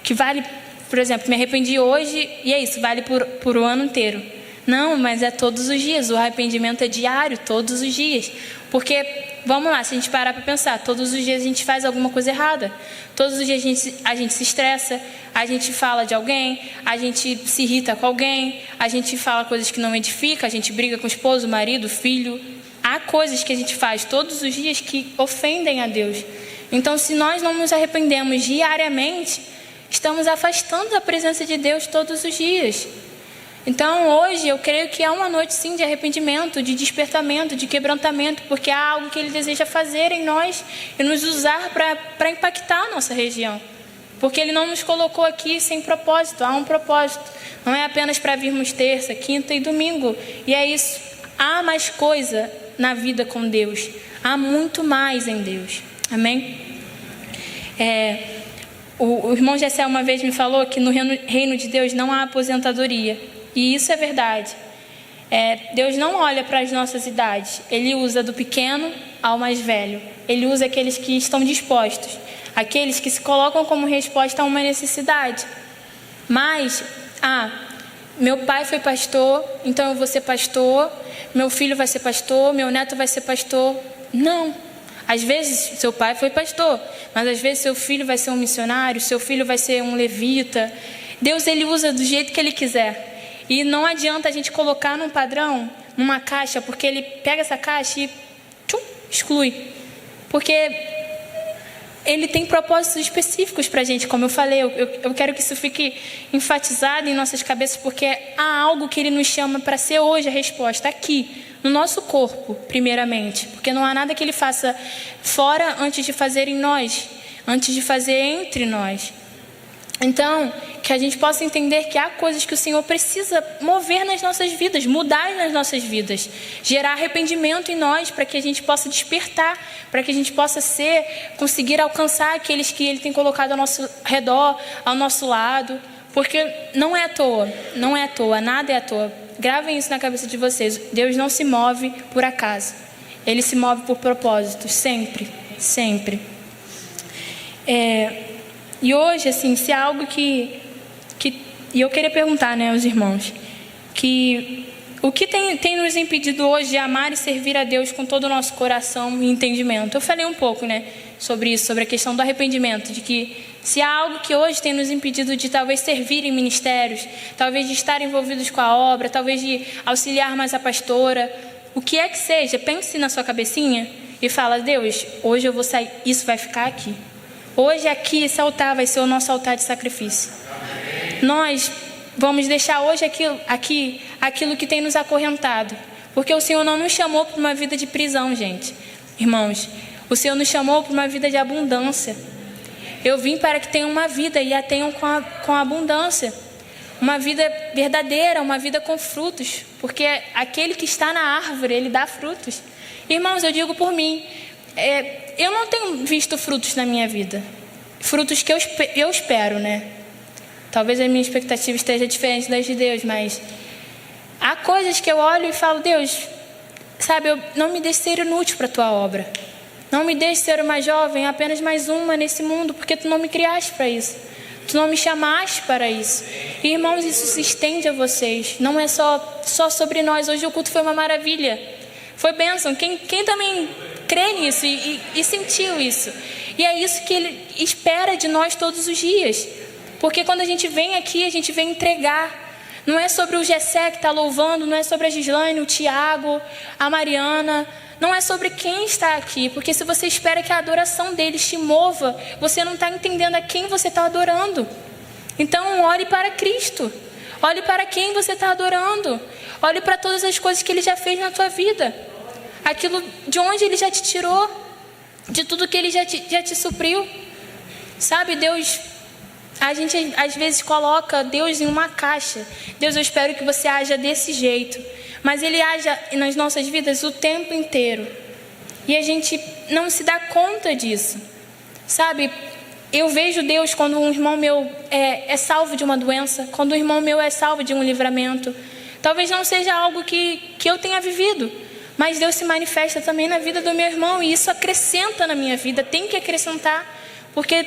Speaker 1: que vale, por exemplo, me arrependi hoje e é isso, vale por o ano inteiro. Não, mas é todos os dias. O arrependimento é diário, todos os dias. Porque, vamos lá, se a gente parar para pensar, todos os dias a gente faz alguma coisa errada. Todos os dias a gente se estressa, a gente fala de alguém, a gente se irrita com alguém, a gente fala coisas que não edificam, a gente briga com o esposo, o marido, o filho. Há coisas que a gente faz todos os dias que ofendem a Deus. Então, se nós não nos arrependemos diariamente, estamos afastando a presença de Deus todos os dias. Então, hoje, eu creio que é uma noite, sim, de arrependimento, de despertamento, de quebrantamento, porque há algo que Ele deseja fazer em nós e nos usar para impactar a nossa região. Porque Ele não nos colocou aqui sem propósito, há um propósito. Não é apenas para virmos terça, quinta e domingo. E é isso. Há mais coisa na vida com Deus. Há muito mais em Deus. Amém? O irmão Gessé uma vez me falou que no reino de Deus não há aposentadoria. E isso é verdade. Deus não olha para as nossas idades. Ele usa do pequeno ao mais velho. Ele usa aqueles que estão dispostos. Aqueles que se colocam como resposta a uma necessidade. Mas, meu pai foi pastor, então eu vou ser pastor. Meu filho vai ser pastor, meu neto vai ser pastor. Não. Às vezes seu pai foi pastor, mas às vezes seu filho vai ser um missionário, seu filho vai ser um levita. Deus, Ele usa do jeito que Ele quiser. E não adianta a gente colocar num padrão, numa caixa, porque Ele pega essa caixa e exclui. Porque Ele tem propósitos específicos para a gente, como eu falei. Eu quero que isso fique enfatizado em nossas cabeças, porque há algo que Ele nos chama para ser hoje a resposta, aqui, no nosso corpo, primeiramente. Porque não há nada que Ele faça fora antes de fazer em nós, antes de fazer entre nós. Então, que a gente possa entender que há coisas que o Senhor precisa mover nas nossas vidas, mudar nas nossas vidas, gerar arrependimento em nós, para que a gente possa despertar, para que a gente possa conseguir alcançar aqueles que Ele tem colocado ao nosso redor, ao nosso lado, porque não é à toa, nada é à toa. Gravem isso na cabeça de vocês. Deus não se move por acaso, Ele se move por propósitos, sempre, sempre. E hoje, assim, se há algo e eu queria perguntar, né, aos irmãos, o que tem nos impedido hoje de amar e servir a Deus com todo o nosso coração e entendimento? Eu falei um pouco, né, sobre isso, sobre a questão do arrependimento, de que se há algo que hoje tem nos impedido de talvez servir em ministérios, talvez de estar envolvidos com a obra, talvez de auxiliar mais a pastora, o que é que seja, pense na sua cabecinha e fala: Deus, hoje eu vou sair, isso vai ficar aqui. Hoje aqui, esse altar vai ser o nosso altar de sacrifício. Nós vamos deixar hoje aquilo que tem nos acorrentado. Porque o Senhor não nos chamou para uma vida de prisão, gente. Irmãos, o Senhor nos chamou para uma vida de abundância. Eu vim para que tenham uma vida e a tenham com abundância. Uma vida verdadeira, uma vida com frutos. Porque aquele que está na árvore, ele dá frutos. Irmãos, eu digo por mim, eu não tenho visto frutos na minha vida. Frutos que eu espero, né? Talvez a minha expectativa esteja diferente das de Deus, mas há coisas que eu olho e falo, Deus, sabe, não me deixe ser inútil para a tua obra. Não me deixe ser uma jovem, apenas mais uma nesse mundo, porque tu não me criaste para isso. Tu não me chamaste para isso. E, irmãos, isso se estende a vocês. Não é só sobre nós. Hoje o culto foi uma maravilha. Foi bênção. Quem também crê nisso e sentiu isso? E é isso que Ele espera de nós todos os dias. Porque quando a gente vem aqui, a gente vem entregar. Não é sobre o Gessé que está louvando, não é sobre a Gislaine, o Tiago, a Mariana. Não é sobre quem está aqui, porque se você espera que a adoração deles te mova, você não está entendendo a quem você está adorando. Então, olhe para Cristo. Olhe para quem você está adorando. Olhe para todas as coisas que Ele já fez na tua vida. Aquilo de onde Ele já te tirou, de tudo que Ele já te supriu. Sabe, Deus, a gente às vezes coloca Deus em uma caixa. Deus, eu espero que você haja desse jeito. Mas Ele age nas nossas vidas o tempo inteiro. E a gente não se dá conta disso. Sabe, eu vejo Deus quando um irmão meu é salvo de uma doença, quando um irmão meu é salvo de um livramento. Talvez não seja algo que eu tenha vivido, mas Deus se manifesta também na vida do meu irmão. E isso acrescenta na minha vida, tem que acrescentar. Porque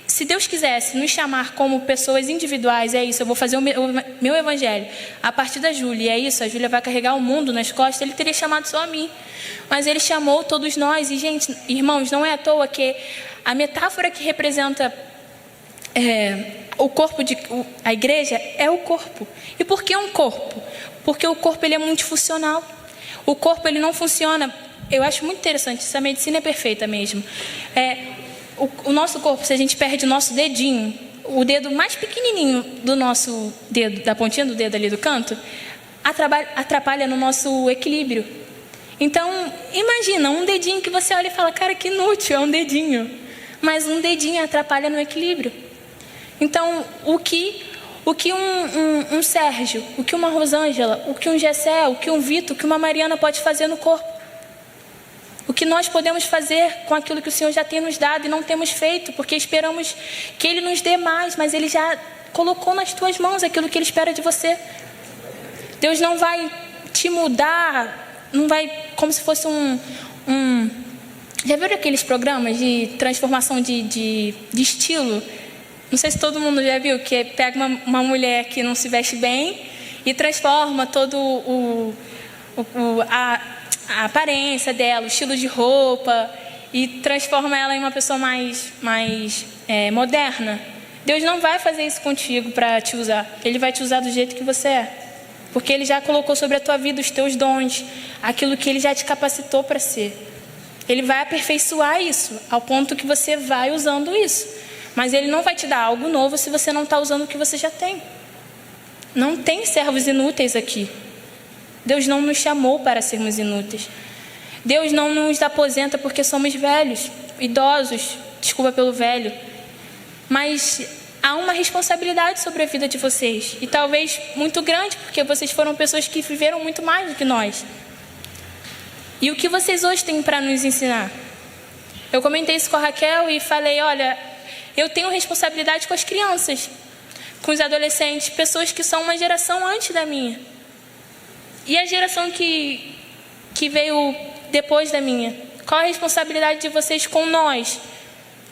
Speaker 1: se Deus quisesse nos chamar como pessoas individuais, é isso, eu vou fazer o meu evangelho a partir da Júlia, é isso, a Júlia vai carregar o mundo nas costas, Ele teria chamado só a mim. Mas Ele chamou todos nós. E, gente, irmãos, não é à toa que a metáfora que representa o corpo a igreja é o corpo. E por que um corpo? Porque o corpo ele é multifuncional. O corpo ele não funciona. Eu acho muito interessante, essa medicina é perfeita mesmo. O nosso corpo, se a gente perde o nosso dedinho, o dedo mais pequenininho do nosso dedo, da pontinha do dedo ali do canto, atrapalha no nosso equilíbrio. Então, imagina, um dedinho que você olha e fala, cara, que inútil, é um dedinho. Mas um dedinho atrapalha no equilíbrio. Então, o que um Sérgio, o que uma Rosângela, o que um Gessé, o que um Vitor, o que uma Mariana pode fazer no corpo? O que nós podemos fazer com aquilo que o Senhor já tem nos dado e não temos feito, porque esperamos que Ele nos dê mais, mas Ele já colocou nas tuas mãos aquilo que Ele espera de você. Deus não vai te mudar, não vai como se fosse Já viram aqueles programas de transformação de estilo? Não sei se todo mundo já viu, que pega uma mulher que não se veste bem e transforma todo a aparência dela, o estilo de roupa, e transforma ela em uma pessoa mais moderna. Deus não vai fazer isso contigo para te usar. Ele vai te usar do jeito que você é. Porque Ele já colocou sobre a tua vida os teus dons, aquilo que Ele já te capacitou para ser. Ele vai aperfeiçoar isso, ao ponto que você vai usando isso. Mas Ele não vai te dar algo novo se você não está usando o que você já tem. Não tem servos inúteis aqui. Deus não nos chamou para sermos inúteis. Deus não nos aposenta porque somos velhos, idosos, desculpa pelo velho. Mas há uma responsabilidade sobre a vida de vocês. E talvez muito grande, porque vocês foram pessoas que viveram muito mais do que nós. E o que vocês hoje têm para nos ensinar? Eu comentei isso com a Raquel e falei, olha, eu tenho responsabilidade com as crianças, com os adolescentes, pessoas que são uma geração antes da minha. E a geração que veio depois da minha? Qual a responsabilidade de vocês com nós?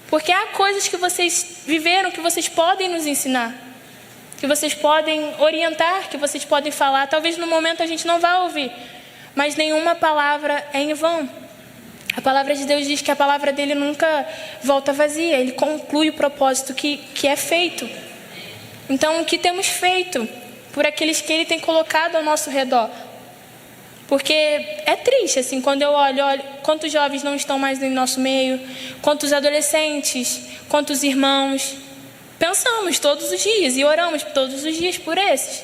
Speaker 1: Porque há coisas que vocês viveram, que vocês podem nos ensinar, que vocês podem orientar, que vocês podem falar. Talvez no momento a gente não vá ouvir, mas nenhuma palavra é em vão. A palavra de Deus diz que a palavra dele nunca volta vazia. Ele conclui o propósito que é feito. Então, o que temos feito por aqueles que Ele tem colocado ao nosso redor? Porque é triste, assim, quando eu olho quantos jovens não estão mais no nosso meio, quantos adolescentes, quantos irmãos. Pensamos todos os dias e oramos todos os dias por esses.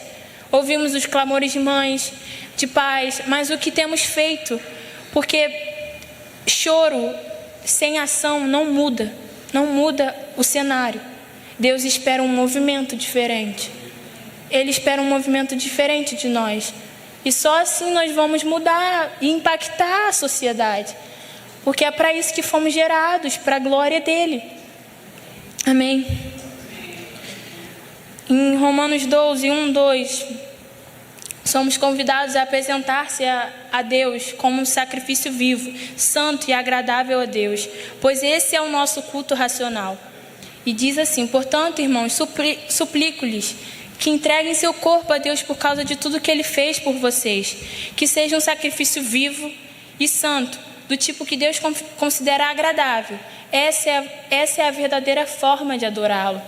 Speaker 1: Ouvimos os clamores de mães, de paz, mas o que temos feito, porque choro sem ação não muda o cenário. Deus espera um movimento diferente. Ele espera um movimento diferente de nós. E só assim nós vamos mudar e impactar a sociedade. Porque é para isso que fomos gerados, para a glória dele. Amém? Em Romanos 12, 1, 2, somos convidados a apresentar-se a Deus como um sacrifício vivo, santo e agradável a Deus, pois esse é o nosso culto racional. E diz assim: portanto, irmãos, suplico-lhes que entreguem seu corpo a Deus por causa de tudo que Ele fez por vocês, que seja um sacrifício vivo e santo, do tipo que Deus considera agradável. Essa é a verdadeira forma de adorá-lo.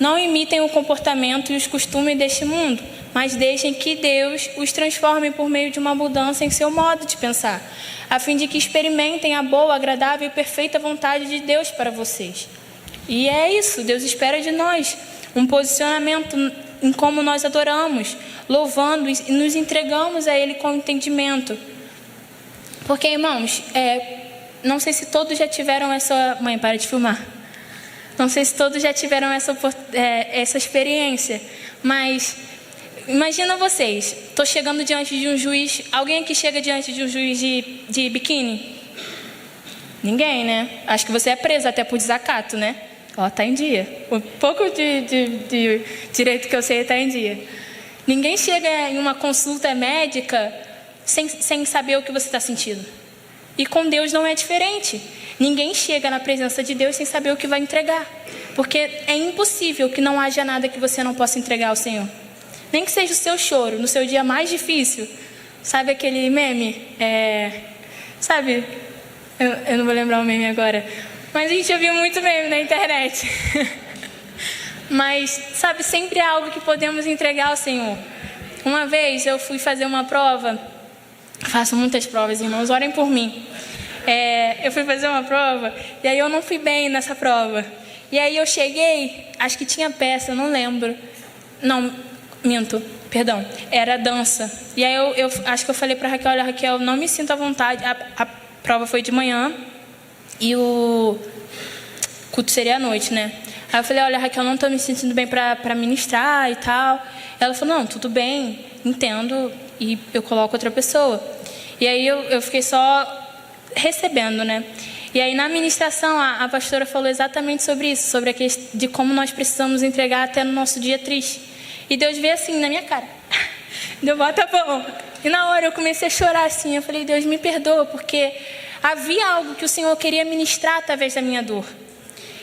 Speaker 1: Não imitem o comportamento e os costumes deste mundo, mas deixem que Deus os transforme por meio de uma mudança em seu modo de pensar, a fim de que experimentem a boa, agradável e perfeita vontade de Deus para vocês. E é isso, Deus espera de nós um posicionamento em como nós adoramos, louvando e nos entregamos a Ele com entendimento. Porque, irmãos, não sei se todos já tiveram essa... Mãe, para de filmar. Não sei se todos já tiveram essa experiência, mas imagina vocês, estou chegando diante de um juiz. Alguém aqui chega diante de um juiz de biquíni? Ninguém, né? Acho que você é preso até por desacato, né? Ó, tá em dia. O pouco de direito que eu sei tá em dia. Ninguém chega em uma consulta médica sem saber o que você está sentindo. E com Deus não é diferente. Ninguém chega na presença de Deus sem saber o que vai entregar. Porque é impossível que não haja nada que você não possa entregar ao Senhor. Nem que seja o seu choro, no seu dia mais difícil. Sabe aquele meme? Sabe? Eu não vou lembrar o meme agora. Mas a gente já viu muito meme na internet. Mas, sabe, sempre é algo que podemos entregar ao Senhor. Uma vez eu fui fazer uma prova. Faço muitas provas, irmãos, orem por mim. Eu fui fazer uma prova e aí eu não fui bem nessa prova. E aí eu cheguei, acho que tinha peça, eu não lembro. Não, minto, perdão, era dança. E aí eu acho que eu falei para Raquel: olha, Raquel, não me sinto à vontade. A prova foi de manhã e o culto seria à noite, né? Aí eu falei: olha, Raquel, não estou me sentindo bem para ministrar e tal. Ela falou: não, tudo bem, entendo, e eu coloco outra pessoa. E aí eu fiquei só recebendo, né? E aí na ministração a pastora falou exatamente sobre isso, sobre a questão de como nós precisamos entregar até no nosso dia triste. E Deus veio assim na minha cara. Deu, tá bom. E na hora eu comecei a chorar assim. Eu falei: Deus, me perdoa, porque havia algo que o Senhor queria ministrar através da minha dor.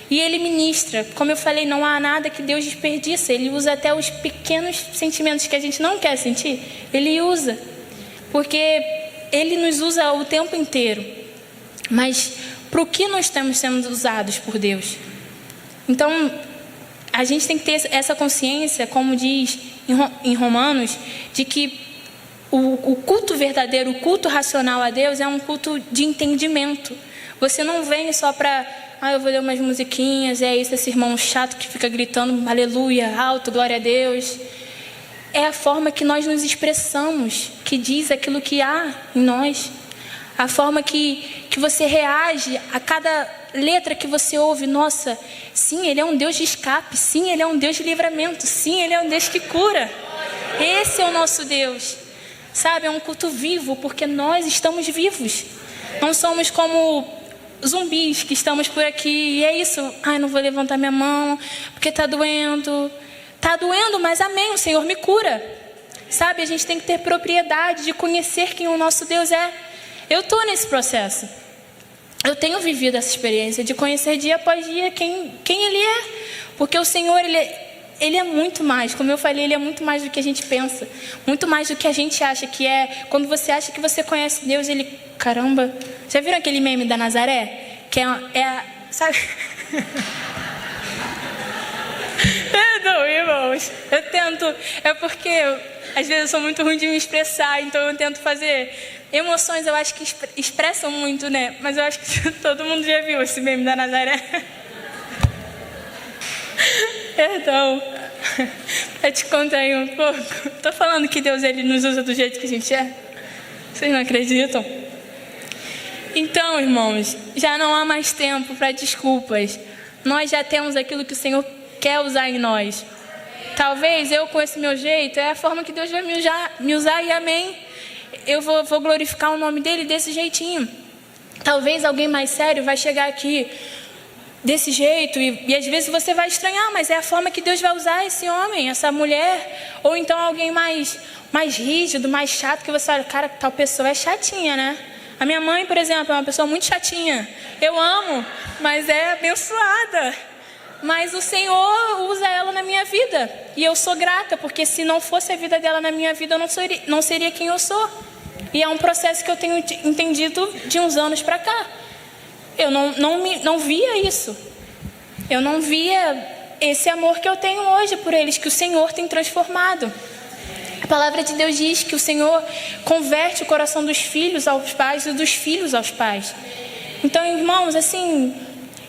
Speaker 1: E Ele ministra. Como eu falei, não há nada que Deus desperdiça. Ele usa até os pequenos sentimentos que a gente não quer sentir. Ele usa. Porque Ele nos usa o tempo inteiro. Mas para o que nós estamos sendo usados por Deus? Então, a gente tem que ter essa consciência, como diz em Romanos, de que o culto verdadeiro, o culto racional a Deus é um culto de entendimento. Você não vem só para... eu vou ler umas musiquinhas, é isso, esse irmão chato que fica gritando aleluia, alto, glória a Deus. É a forma que nós nos expressamos, que diz aquilo que há em nós. A forma que você reage a cada letra que você ouve. Nossa, sim, Ele é um Deus de escape. Sim, Ele é um Deus de livramento. Sim, Ele é um Deus que cura. Esse é o nosso Deus. Sabe, é um culto vivo, porque nós estamos vivos. Não somos como zumbis que estamos por aqui. E é isso. Não vou levantar minha mão, porque está doendo. Está doendo, mas amém, o Senhor me cura. Sabe, a gente tem que ter propriedade de conhecer quem o nosso Deus é. Eu estou nesse processo. Eu tenho vivido essa experiência de conhecer dia após dia quem Ele é. Porque o Senhor, Ele é muito mais. Como eu falei, Ele é muito mais do que a gente pensa. Muito mais do que a gente acha que é. Quando você acha que você conhece Deus, Ele... Caramba! Já viram aquele meme da Nazaré? Que sabe? Perdão, irmãos. Eu tento... É porque às vezes eu sou muito ruim de me expressar. Então eu tento fazer... Emoções eu acho que expressam muito, né? Mas eu acho que todo mundo já viu esse meme da Nazaré. Perdão. Pra te contar aí um pouco. Tô falando que Deus, Ele nos usa do jeito que a gente é. Vocês não acreditam? Então, irmãos, já não há mais tempo para desculpas. Nós já temos aquilo que o Senhor quer usar em nós. Talvez eu, com esse meu jeito, é a forma que Deus vai me usar, e amém. Eu vou glorificar o nome dEle desse jeitinho. Talvez alguém mais sério vai chegar aqui desse jeito, e às vezes você vai estranhar, mas é a forma que Deus vai usar esse homem, essa mulher. Ou então alguém mais rígido, mais chato, que você olha, cara, tal pessoa é chatinha, né? A minha mãe, por exemplo, é uma pessoa muito chatinha. Eu amo, mas é abençoada. Mas o Senhor usa ela na minha vida. E eu sou grata, porque se não fosse a vida dela na minha vida, eu não seria quem eu sou. E é um processo que eu tenho entendido de uns anos para cá. Eu não via isso. Eu não via esse amor que eu tenho hoje por eles, que o Senhor tem transformado. A palavra de Deus diz que o Senhor converte o coração dos filhos aos pais e dos filhos aos pais. Então, irmãos, assim,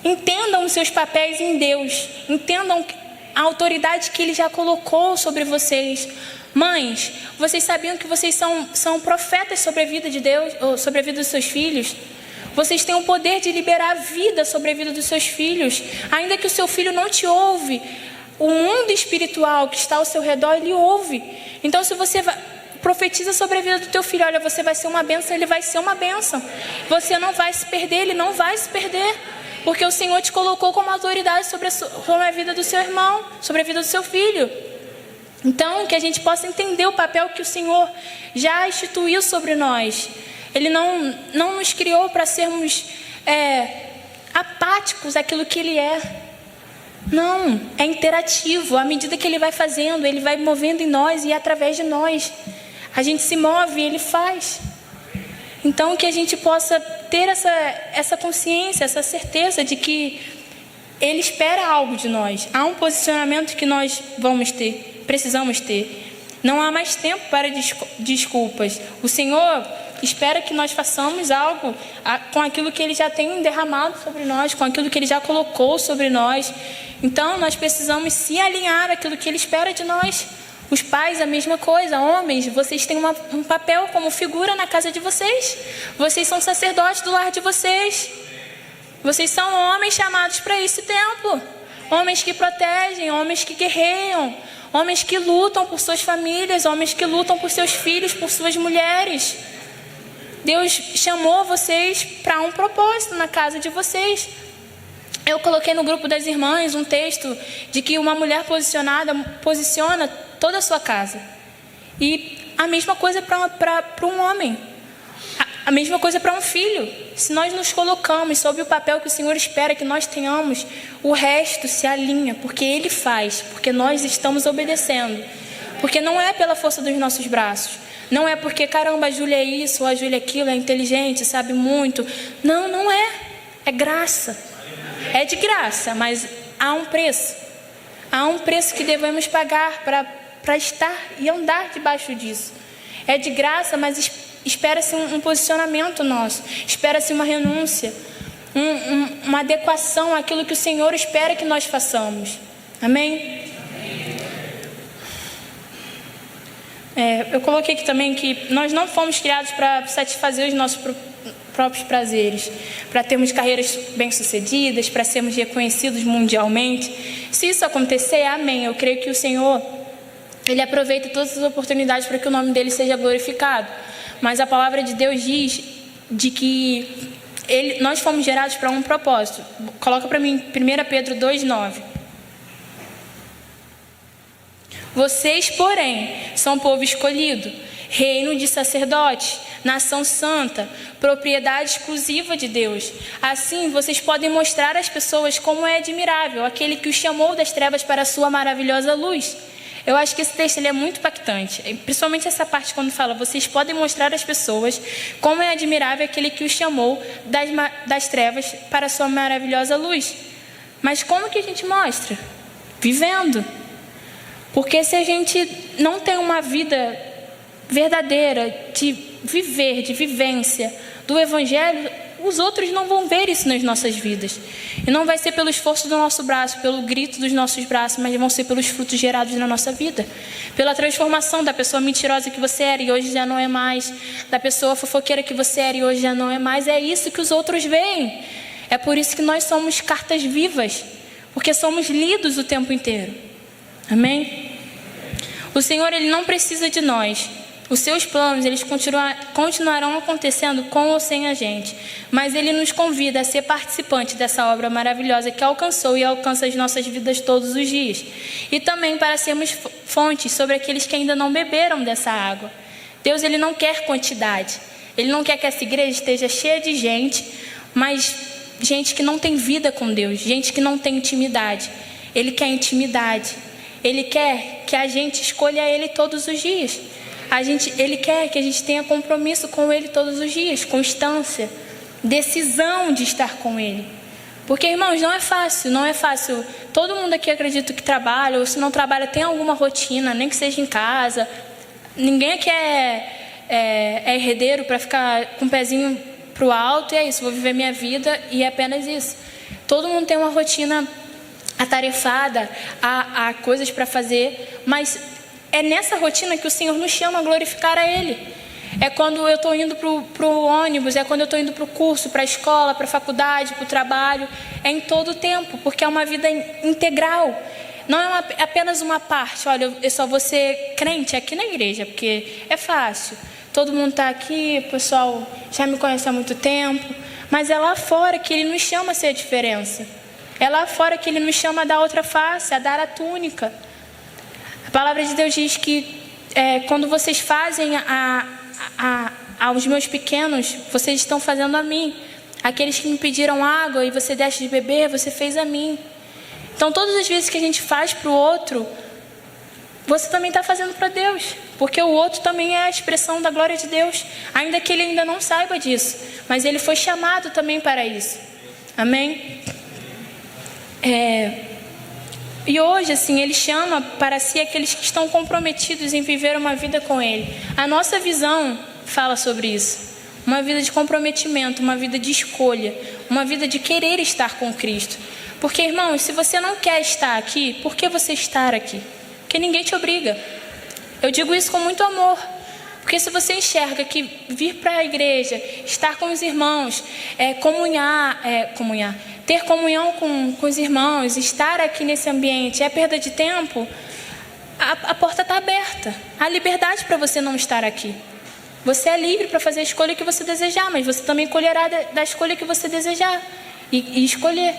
Speaker 1: entendam os seus papéis em Deus. Entendam a autoridade que Ele já colocou sobre vocês. Mães, vocês sabiam que vocês são profetas sobre a vida de Deus, ou sobre a vida dos seus filhos? Vocês têm o poder de liberar vida sobre a vida dos seus filhos. Ainda que o seu filho não te ouve, o mundo espiritual que está ao seu redor, ele ouve. Então, se você profetiza sobre a vida do teu filho, olha, você vai ser uma bênção, ele vai ser uma bênção. Você não vai se perder, ele não vai se perder. Porque o Senhor te colocou como autoridade sobre a vida do seu irmão, sobre a vida do seu filho. Então, que a gente possa entender o papel que o Senhor já instituiu sobre nós. Ele não nos criou para sermos apáticos àquilo que Ele é. Não, é interativo. À medida que Ele vai fazendo, Ele vai movendo em nós e através de nós. A gente se move e Ele faz. Então, que a gente possa ter essa consciência, essa certeza de que Ele espera algo de nós. Há um posicionamento que nós precisamos ter. Não há mais tempo para desculpas. O Senhor espera que nós façamos algo com aquilo que Ele já tem derramado sobre nós, com aquilo que Ele já colocou sobre nós. Então, nós precisamos se alinhar àquilo que Ele espera de nós. Os pais, a mesma coisa. Homens, vocês têm um papel como figura na casa de vocês. Vocês são sacerdotes do lar de vocês. Vocês são homens chamados para esse tempo. Homens que protegem, homens que guerreiam, homens que lutam por suas famílias, homens que lutam por seus filhos, por suas mulheres. Deus chamou vocês para um propósito na casa de vocês. Eu coloquei no grupo das irmãs um texto de que uma mulher posicionada posiciona toda a sua casa. E a mesma coisa para um homem. A mesma coisa para um filho. Se nós nos colocamos sob o papel que o Senhor espera que nós tenhamos, o resto se alinha, porque Ele faz, porque nós estamos obedecendo. Porque não é pela força dos nossos braços. Não é porque, caramba, a Júlia é isso, ou a Júlia é aquilo, é inteligente, sabe muito. Não, não é. É graça. É de graça, mas há um preço. Há um preço que devemos pagar para estar e andar debaixo disso. É de graça, mas espera-se um posicionamento nosso. Espera-se uma renúncia. Uma adequação àquilo que o Senhor espera que nós façamos. Amém? Eu coloquei aqui também que nós não fomos criados para satisfazer os nossos próprios prazeres, para termos carreiras bem-sucedidas, para sermos reconhecidos mundialmente. Se isso acontecer, amém. Eu creio que o Senhor, Ele aproveita todas as oportunidades para que o nome dEle seja glorificado. Mas a palavra de Deus diz de que nós fomos gerados para um propósito. Coloca para mim 1 Pedro 2,9. Vocês, porém, são povo escolhido, reino de sacerdotes, nação santa, propriedade exclusiva de Deus. Assim, vocês podem mostrar às pessoas como é admirável aquele que os chamou das trevas para a sua maravilhosa luz. Eu acho que esse texto ele é muito impactante, principalmente essa parte quando fala: vocês podem mostrar às pessoas como é admirável aquele que os chamou das trevas para a sua maravilhosa luz. Mas como que a gente mostra? Vivendo. Porque se a gente não tem uma vida verdadeira de viver, de vivência do Evangelho, os outros não vão ver isso nas nossas vidas. E não vai ser pelo esforço do nosso braço, pelo grito dos nossos braços, mas vão ser pelos frutos gerados na nossa vida. Pela transformação da pessoa mentirosa que você era e hoje já não é mais. Da pessoa fofoqueira que você era e hoje já não é mais. É isso que os outros veem. É por isso que nós somos cartas vivas. Porque somos lidos o tempo inteiro. Amém? O Senhor, Ele não precisa de nós. Os seus planos, eles continuarão acontecendo com ou sem a gente. Mas Ele nos convida a ser participante dessa obra maravilhosa que alcançou e alcança as nossas vidas todos os dias. E também para sermos fontes sobre aqueles que ainda não beberam dessa água. Deus, Ele não quer quantidade. Ele não quer que essa igreja esteja cheia de gente, mas gente que não tem vida com Deus, gente que não tem intimidade. Ele quer intimidade. Ele quer que a gente escolha Ele todos os dias. Ele quer que a gente tenha compromisso com Ele todos os dias, constância, decisão de estar com Ele. Porque, irmãos, não é fácil, não é fácil. Todo mundo aqui acredita que trabalha, ou se não trabalha, tem alguma rotina, nem que seja em casa. Ninguém aqui é herdeiro para ficar com o pezinho para o alto, e é isso, vou viver minha vida, e é apenas isso. Todo mundo tem uma rotina atarefada, há coisas para fazer, mas é nessa rotina que o Senhor nos chama a glorificar a Ele. É quando eu estou indo para o ônibus, é quando eu estou indo para o curso, para a escola, para a faculdade, para o trabalho. É em todo o tempo, porque é uma vida integral. Não é apenas uma parte. Olha, eu só vou ser crente aqui na igreja, porque é fácil. Todo mundo está aqui, o pessoal já me conhece há muito tempo. Mas é lá fora que Ele nos chama a ser a diferença. É lá fora que Ele nos chama a dar outra face, a dar a túnica. A palavra de Deus diz que quando vocês fazem aos meus pequenos, vocês estão fazendo a mim. Aqueles que me pediram água e você deixa de beber, você fez a mim. Então, todas as vezes que a gente faz para o outro, você também está fazendo para Deus. Porque o outro também é a expressão da glória de Deus. Ainda que ele ainda não saiba disso. Mas ele foi chamado também para isso. Amém? E hoje, assim, Ele chama para si aqueles que estão comprometidos em viver uma vida com Ele. A nossa visão fala sobre isso. Uma vida de comprometimento, uma vida de escolha, uma vida de querer estar com Cristo. Porque, irmãos, se você não quer estar aqui, por que você estar aqui? Porque ninguém te obriga. Eu digo isso com muito amor. Porque se você enxerga que vir para a igreja, estar com os irmãos, ter comunhão com os irmãos, estar aqui nesse ambiente é perda de tempo, a porta está aberta. Há liberdade para você não estar aqui. Você é livre para fazer a escolha que você desejar, mas você também colherá da escolha que você desejar e escolher.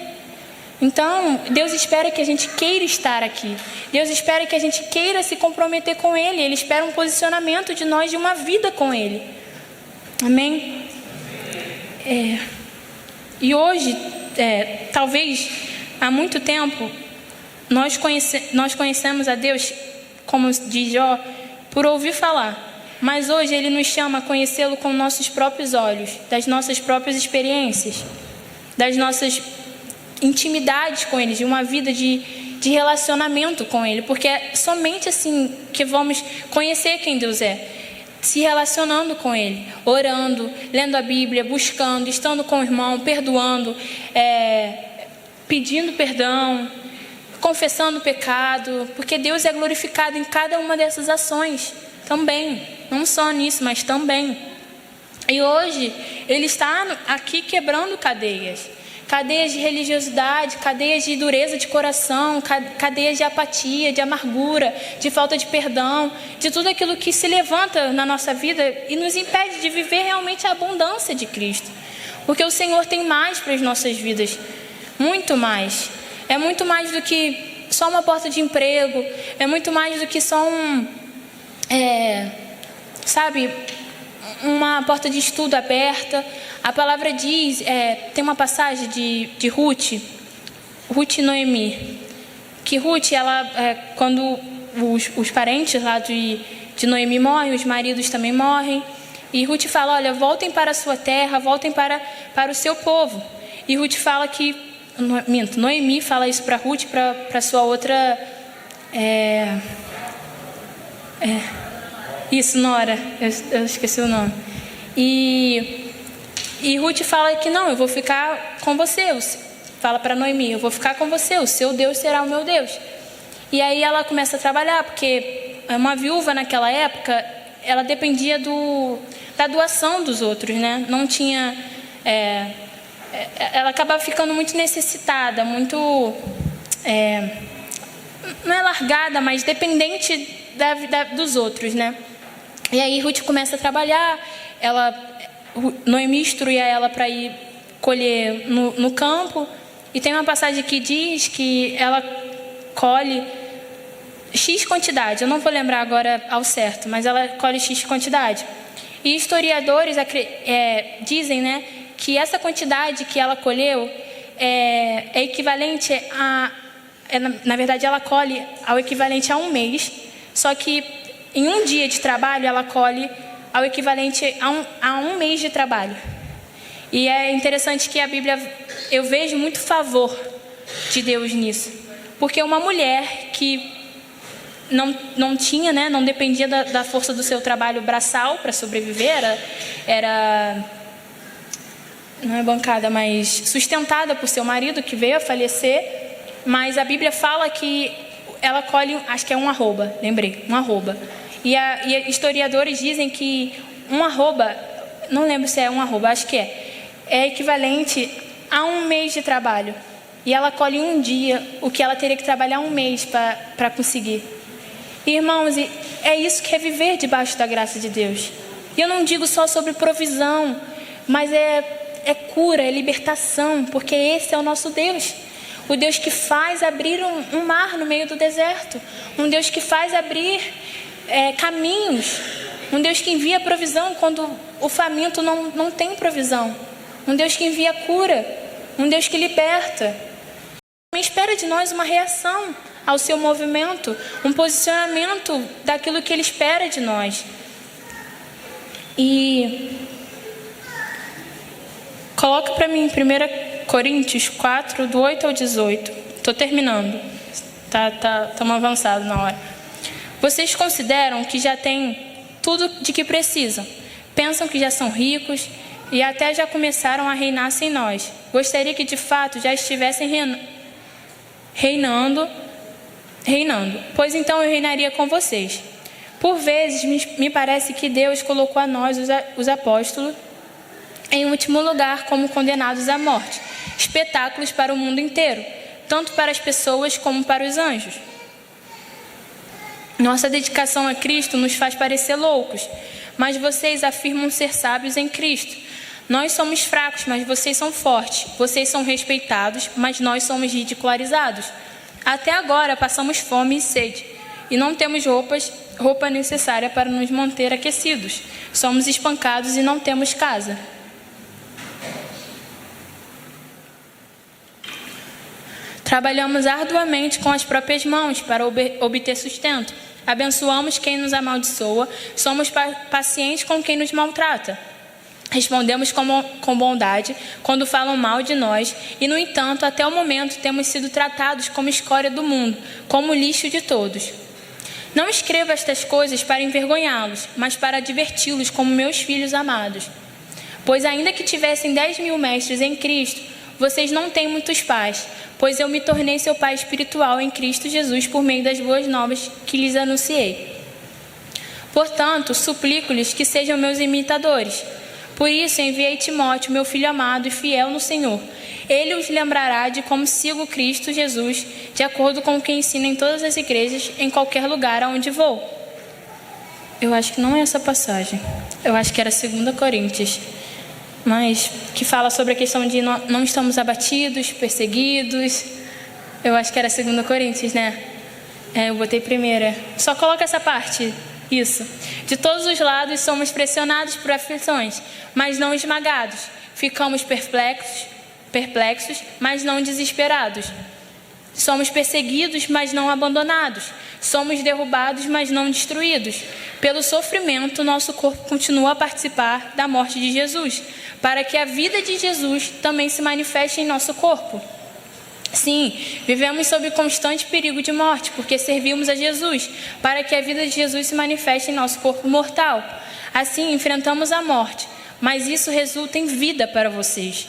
Speaker 1: Então, Deus espera que a gente queira estar aqui. Deus espera que a gente queira se comprometer com Ele. Ele espera um posicionamento de nós, de uma vida com Ele. Amém? E hoje, talvez há muito tempo, nós conhecemos a Deus, como diz Jó, por ouvir falar. Mas hoje Ele nos chama a conhecê-lo com nossos próprios olhos, das nossas próprias experiências, das nossas intimidades com Ele, de uma vida de relacionamento com Ele, porque é somente assim que vamos conhecer quem Deus é, se relacionando com Ele, orando, lendo a Bíblia, buscando, estando com o irmão, perdoando, pedindo perdão, confessando o pecado, porque Deus é glorificado em cada uma dessas ações também, não só nisso, mas também. E hoje Ele está aqui quebrando cadeias de religiosidade, cadeias de dureza de coração, cadeias de apatia, de amargura, de falta de perdão, de tudo aquilo que se levanta na nossa vida e nos impede de viver realmente a abundância de Cristo. Porque o Senhor tem mais para as nossas vidas, muito mais. É muito mais do que só uma porta de emprego, é muito mais do que só uma porta de estudo aberta. A palavra diz, tem uma passagem de Ruth e Noemi, que Ruth, quando os parentes lá de Noemi morrem, os maridos também morrem, e Ruth fala, olha, voltem para a sua terra, voltem para o seu povo. E Ruth fala que, Noemi fala isso para Ruth, para sua outra, isso, Nora, eu esqueci o nome. E Ruth fala que não, eu vou ficar com você. Fala para Noemi, eu vou ficar com você, o seu Deus será o meu Deus. E aí ela começa a trabalhar, porque uma viúva naquela época, ela dependia da doação dos outros, né? Não tinha... ela acabava ficando muito necessitada, muito... não é largada, mas dependente dos outros, né? E aí Ruth começa a trabalhar, Noemi instruía ela para ir colher no campo, e tem uma passagem que diz que ela colhe X quantidade, eu não vou lembrar agora ao certo, mas ela colhe X quantidade. E historiadores dizem, né, que essa quantidade que ela colheu é equivalente na verdade, ela colhe ao equivalente a um mês, só que em um dia de trabalho ela colhe ao equivalente a um mês de trabalho. E é interessante que a Bíblia, eu vejo muito favor de Deus nisso, porque uma mulher que não tinha, né, não dependia da força do seu trabalho braçal para sobreviver, era não é bancada, mas sustentada por seu marido que veio a falecer, mas a Bíblia fala que ela colhe, acho que é um arroba, lembrei, um arroba. E historiadores dizem que um arroba, não lembro se é um arroba, acho que é equivalente a um mês de trabalho. E ela colhe um dia o que ela teria que trabalhar um mês para conseguir. Irmãos, é isso que é viver debaixo da graça de Deus. E eu não digo só sobre provisão, mas é cura, é libertação, porque esse é o nosso Deus. O Deus que faz abrir um mar no meio do deserto. Um Deus que faz abrir caminhos. Um Deus que envia provisão quando o faminto não tem provisão. Um Deus que envia cura. Um Deus que liberta. Também espera de nós uma reação ao seu movimento, um posicionamento daquilo que Ele espera de nós. E coloca para mim 1 Coríntios 4, do 8 ao 18. Estou terminando. Estamos avançados na hora. Vocês consideram que já têm tudo de que precisam. Pensam que já são ricos e até já começaram a reinar sem nós. Gostaria que de fato já estivessem reinando, pois então eu reinaria com vocês. Por vezes me parece que Deus colocou a nós, os apóstolos, em último lugar como condenados à morte, espetáculos para o mundo inteiro, tanto para as pessoas como para os anjos. Nossa dedicação a Cristo nos faz parecer loucos, mas vocês afirmam ser sábios em Cristo. Nós somos fracos, mas vocês são fortes. Vocês são respeitados, mas nós somos ridicularizados. Até agora passamos fome e sede, e não temos roupa necessária para nos manter aquecidos. Somos espancados e não temos casa. Trabalhamos arduamente com as próprias mãos para obter sustento. Abençoamos quem nos amaldiçoa, somos pacientes com quem nos maltrata. Respondemos com bondade quando falam mal de nós e, no entanto, até o momento temos sido tratados como escória do mundo, como lixo de todos. Não escrevo estas coisas para envergonhá-los, mas para diverti-los como meus filhos amados. Pois ainda que tivessem 10.000 mestres em Cristo, vocês não têm muitos pais, pois eu me tornei seu pai espiritual em Cristo Jesus por meio das boas novas que lhes anunciei. Portanto, suplico-lhes que sejam meus imitadores. Por isso enviei Timóteo, meu filho amado e fiel no Senhor. Ele os lembrará de como sigo Cristo Jesus, de acordo com o que ensino em todas as igrejas, em qualquer lugar aonde vou. Eu acho que não é essa passagem. Eu acho que era 2 Coríntios. Mas que fala sobre a questão de não estamos abatidos, perseguidos. Eu acho que era 2 Coríntios, né? Eu botei primeira. Só coloca essa parte. Isso. De todos os lados somos pressionados por aflições, mas não esmagados. Ficamos perplexos, mas não desesperados. Somos perseguidos, mas não abandonados. Somos derrubados, mas não destruídos. Pelo sofrimento, nosso corpo continua a participar da morte de Jesus, para que a vida de Jesus também se manifeste em nosso corpo. Sim, vivemos sob constante perigo de morte, porque servimos a Jesus, para que a vida de Jesus se manifeste em nosso corpo mortal. Assim, enfrentamos a morte, mas isso resulta em vida para vocês.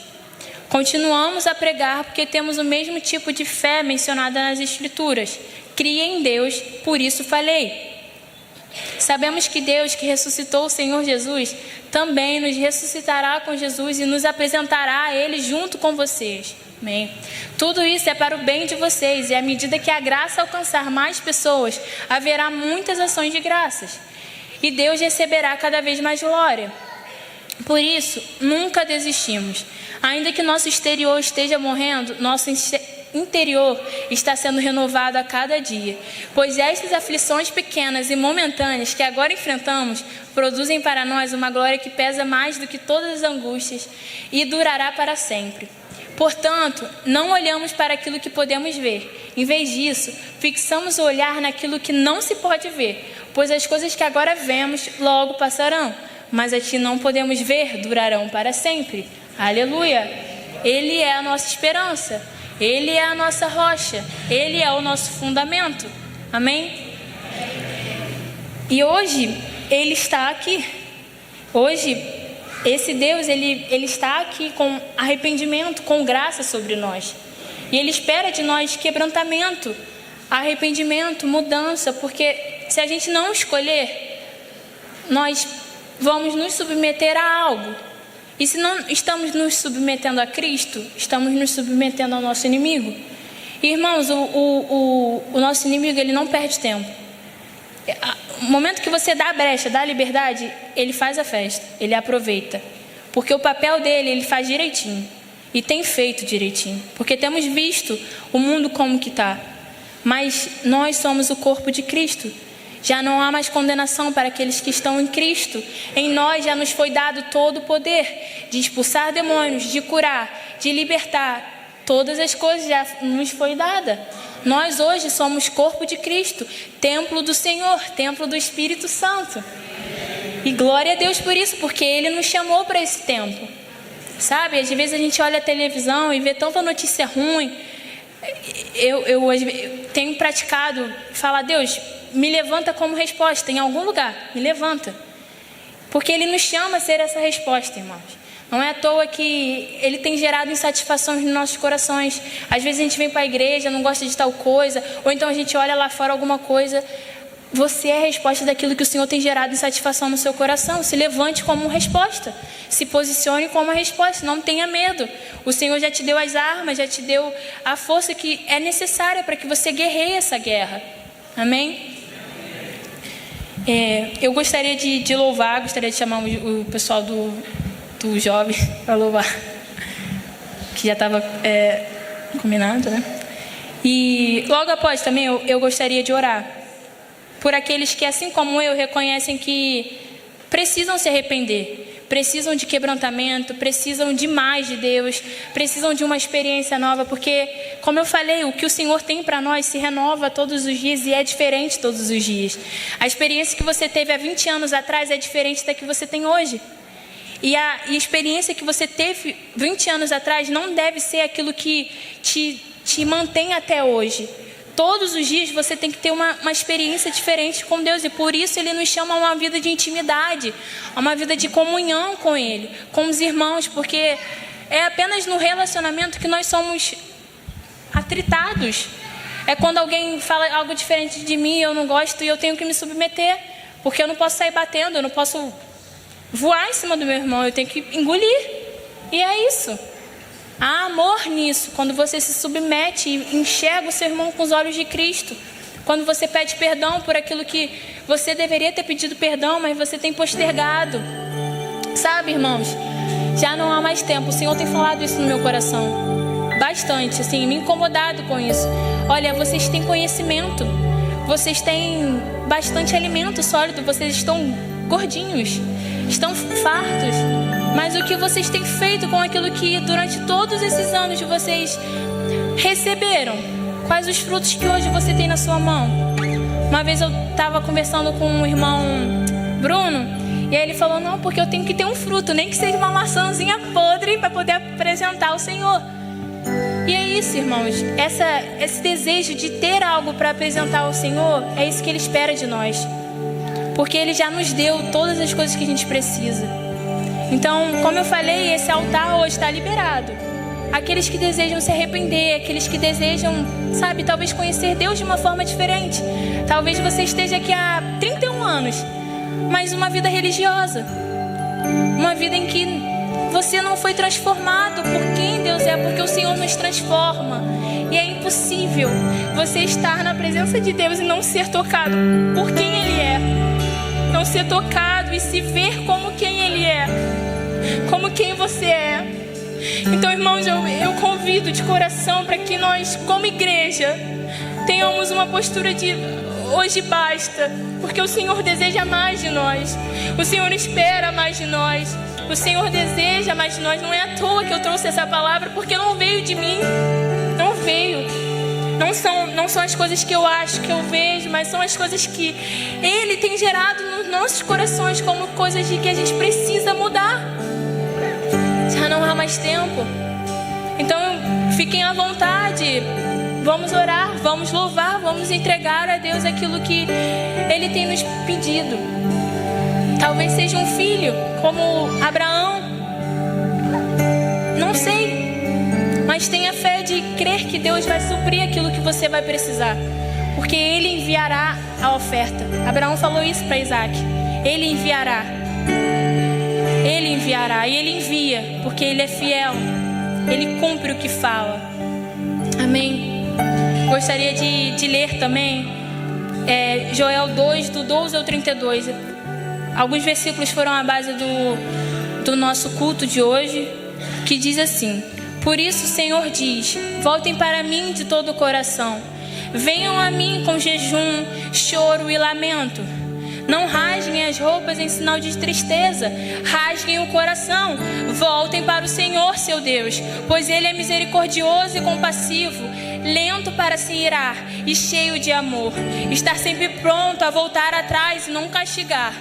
Speaker 1: Continuamos a pregar porque temos o mesmo tipo de fé mencionada nas Escrituras. Criei em Deus, por isso falei. Sabemos que Deus, que ressuscitou o Senhor Jesus, também nos ressuscitará com Jesus e nos apresentará a Ele junto com vocês. Amém? Tudo isso é para o bem de vocês, e à medida que a graça alcançar mais pessoas, haverá muitas ações de graças, e Deus receberá cada vez mais glória. Por isso, nunca desistimos. Ainda que nosso exterior esteja morrendo, nosso interior está sendo renovado a cada dia, pois estas aflições pequenas e momentâneas que agora enfrentamos produzem para nós uma glória que pesa mais do que todas as angústias e durará para sempre. Portanto, não olhamos para aquilo que podemos ver. Em vez disso, fixamos o olhar naquilo que não se pode ver, pois as coisas que agora vemos logo passarão, mas as que não podemos ver durarão para sempre. Aleluia! Ele é a nossa esperança. Ele é a nossa rocha. Ele é o nosso fundamento. Amém? E hoje, Ele está aqui. Hoje, esse Deus, Ele está aqui com arrependimento, com graça sobre nós. E Ele espera de nós quebrantamento, arrependimento, mudança. Porque se a gente não escolher, nós vamos nos submeter a algo. E se não estamos nos submetendo a Cristo, estamos nos submetendo ao nosso inimigo. Irmãos, o nosso inimigo, ele não perde tempo. No momento que você dá a brecha, dá a liberdade, ele faz a festa, ele aproveita. Porque o papel dele, ele faz direitinho. E tem feito direitinho. Porque temos visto o mundo como que está. Mas nós somos o corpo de Cristo. Já não há mais condenação para aqueles que estão em Cristo. Em nós já nos foi dado todo o poder de expulsar demônios, de curar, de libertar. Todas as coisas já nos foi dada. Nós hoje somos corpo de Cristo, templo do Senhor, templo do Espírito Santo. E glória a Deus por isso, porque Ele nos chamou para esse tempo. Sabe, às vezes a gente olha a televisão e vê tanta notícia ruim. Eu tenho praticado falar, Deus, me levanta como resposta em algum lugar, me levanta. Porque Ele nos chama a ser essa resposta, irmãos. Não é à toa que Ele tem gerado insatisfações nos nossos corações. Às vezes a gente vem para a igreja, não gosta de tal coisa, ou então a gente olha lá fora alguma coisa. Você é a resposta daquilo que o Senhor tem gerado insatisfação no seu coração. Se levante como resposta. Se posicione como a resposta. Não tenha medo. O Senhor já te deu as armas, já te deu a força que é necessária para que você guerreie essa guerra. Amém? Eu gostaria de louvar, gostaria de chamar o pessoal do jovem para louvar, que já estava combinado, né? E logo após também eu gostaria de orar por aqueles que, assim como eu, reconhecem que precisam se arrepender, precisam de quebrantamento, precisam de mais de Deus, precisam de uma experiência nova, porque, como eu falei, o que o Senhor tem para nós se renova todos os dias e é diferente todos os dias. A experiência que você teve há 20 anos atrás é diferente da que você tem hoje. E a experiência que você teve 20 anos atrás não deve ser aquilo que te mantém até hoje. Todos os dias você tem que ter uma experiência diferente com Deus. E por isso Ele nos chama a uma vida de intimidade, a uma vida de comunhão com Ele, com os irmãos. Porque é apenas no relacionamento que nós somos atritados. É quando alguém fala algo diferente de mim, eu não gosto e eu tenho que me submeter. Porque eu não posso sair batendo, eu não posso voar em cima do meu irmão, eu tenho que engolir. E é isso. Há amor nisso, quando você se submete e enxerga o seu irmão com os olhos de Cristo. Quando você pede perdão por aquilo que você deveria ter pedido perdão, mas você tem postergado. Sabe, irmãos, já não há mais tempo. O Senhor tem falado isso no meu coração bastante, assim, me incomodado com isso. Olha, vocês têm conhecimento, vocês têm bastante alimento sólido, vocês estão gordinhos, estão fartos. Mas o que vocês têm feito com aquilo que durante todos esses anos vocês receberam? Quais os frutos que hoje você tem na sua mão? Uma vez eu estava conversando com o irmão Bruno, e aí ele falou, não, porque eu tenho que ter um fruto, nem que seja uma maçãzinha podre para poder apresentar ao Senhor. E é isso, irmãos, esse desejo de ter algo para apresentar ao Senhor, é isso que Ele espera de nós. Porque Ele já nos deu todas as coisas que a gente precisa. Então, como eu falei, esse altar hoje está liberado. Aqueles que desejam se arrepender, aqueles que desejam, sabe, talvez conhecer Deus de uma forma diferente. Talvez você esteja aqui há 31 anos, mas uma vida religiosa. Uma vida em que você não foi transformado por quem Deus é, porque o Senhor nos transforma. E é impossível você estar na presença de Deus e não ser tocado por quem Ele é. Não ser tocado e se ver como quem Ele é. Como quem você é. Então, irmãos, eu convido de coração para que nós, como igreja, tenhamos uma postura de hoje basta, porque o Senhor deseja mais de nós. O Senhor espera mais de nós. O Senhor deseja mais de nós. Não é à toa que eu trouxe essa palavra, porque não veio de mim. Não veio. Não são as coisas que eu acho, que eu vejo, mas são as coisas que Ele tem gerado nos nossos corações como coisas de que a gente precisa mudar. Já não há mais tempo. Então fiquem à vontade. Vamos orar, vamos louvar, vamos entregar a Deus aquilo que Ele tem nos pedido. Talvez seja um filho, como Abraão. Não sei. Mas tenha fé de crer que Deus vai suprir aquilo que você vai precisar. Porque Ele enviará a oferta. Abraão falou isso para Isaac. Ele enviará. Ele enviará. E Ele envia, porque Ele é fiel. Ele cumpre o que fala. Amém. Gostaria de ler também Joel 2, do 12 ao 32. Alguns versículos foram a base do nosso culto de hoje, que diz assim: por isso o Senhor diz: voltem para mim de todo o coração. Venham a mim com jejum, choro e lamento. Não rasguem as roupas em sinal de tristeza. Rasguem o coração. Voltem para o Senhor, seu Deus, pois Ele é misericordioso e compassivo, lento para se irar e cheio de amor. Estar sempre pronto a voltar atrás e não castigar.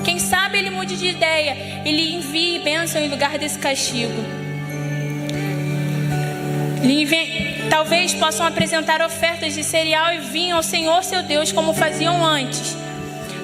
Speaker 1: Quem sabe Ele mude de ideia e lhe envie bênção em lugar desse castigo. Talvez possam apresentar ofertas de cereal e vinho ao Senhor, seu Deus, como faziam antes.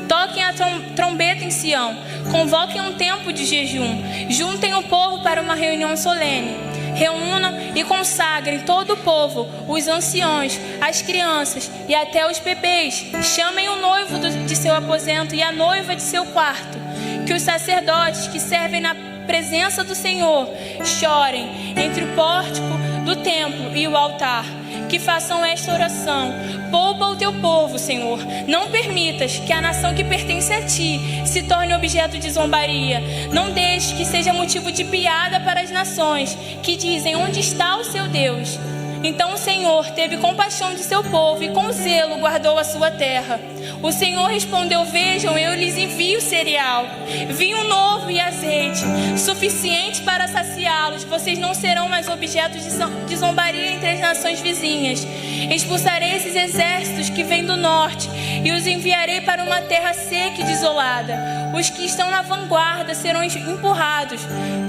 Speaker 1: Toquem a trombeta em Sião, convoquem um tempo de jejum, juntem o povo para uma reunião solene. Reúnam e consagrem todo o povo, os anciãos, as crianças e até os bebês. Chamem o noivo de seu aposento e a noiva de seu quarto. Que os sacerdotes que servem na presença do Senhor chorem entre o pórtico do templo e o altar. Que façam esta oração: poupa o teu povo, Senhor. Não permitas que a nação que pertence a ti se torne objeto de zombaria. Não deixe que seja motivo de piada para as nações que dizem: onde está o seu Deus? Então o Senhor teve compaixão de seu povo e com zelo guardou a sua terra. O Senhor respondeu: vejam, eu lhes envio cereal, vinho novo e azeite, suficiente para saciá-los. Vocês não serão mais objetos de zombaria entre as nações vizinhas. Expulsarei esses exércitos que vêm do norte e os enviarei para uma terra seca e desolada. Os que estão na vanguarda serão empurrados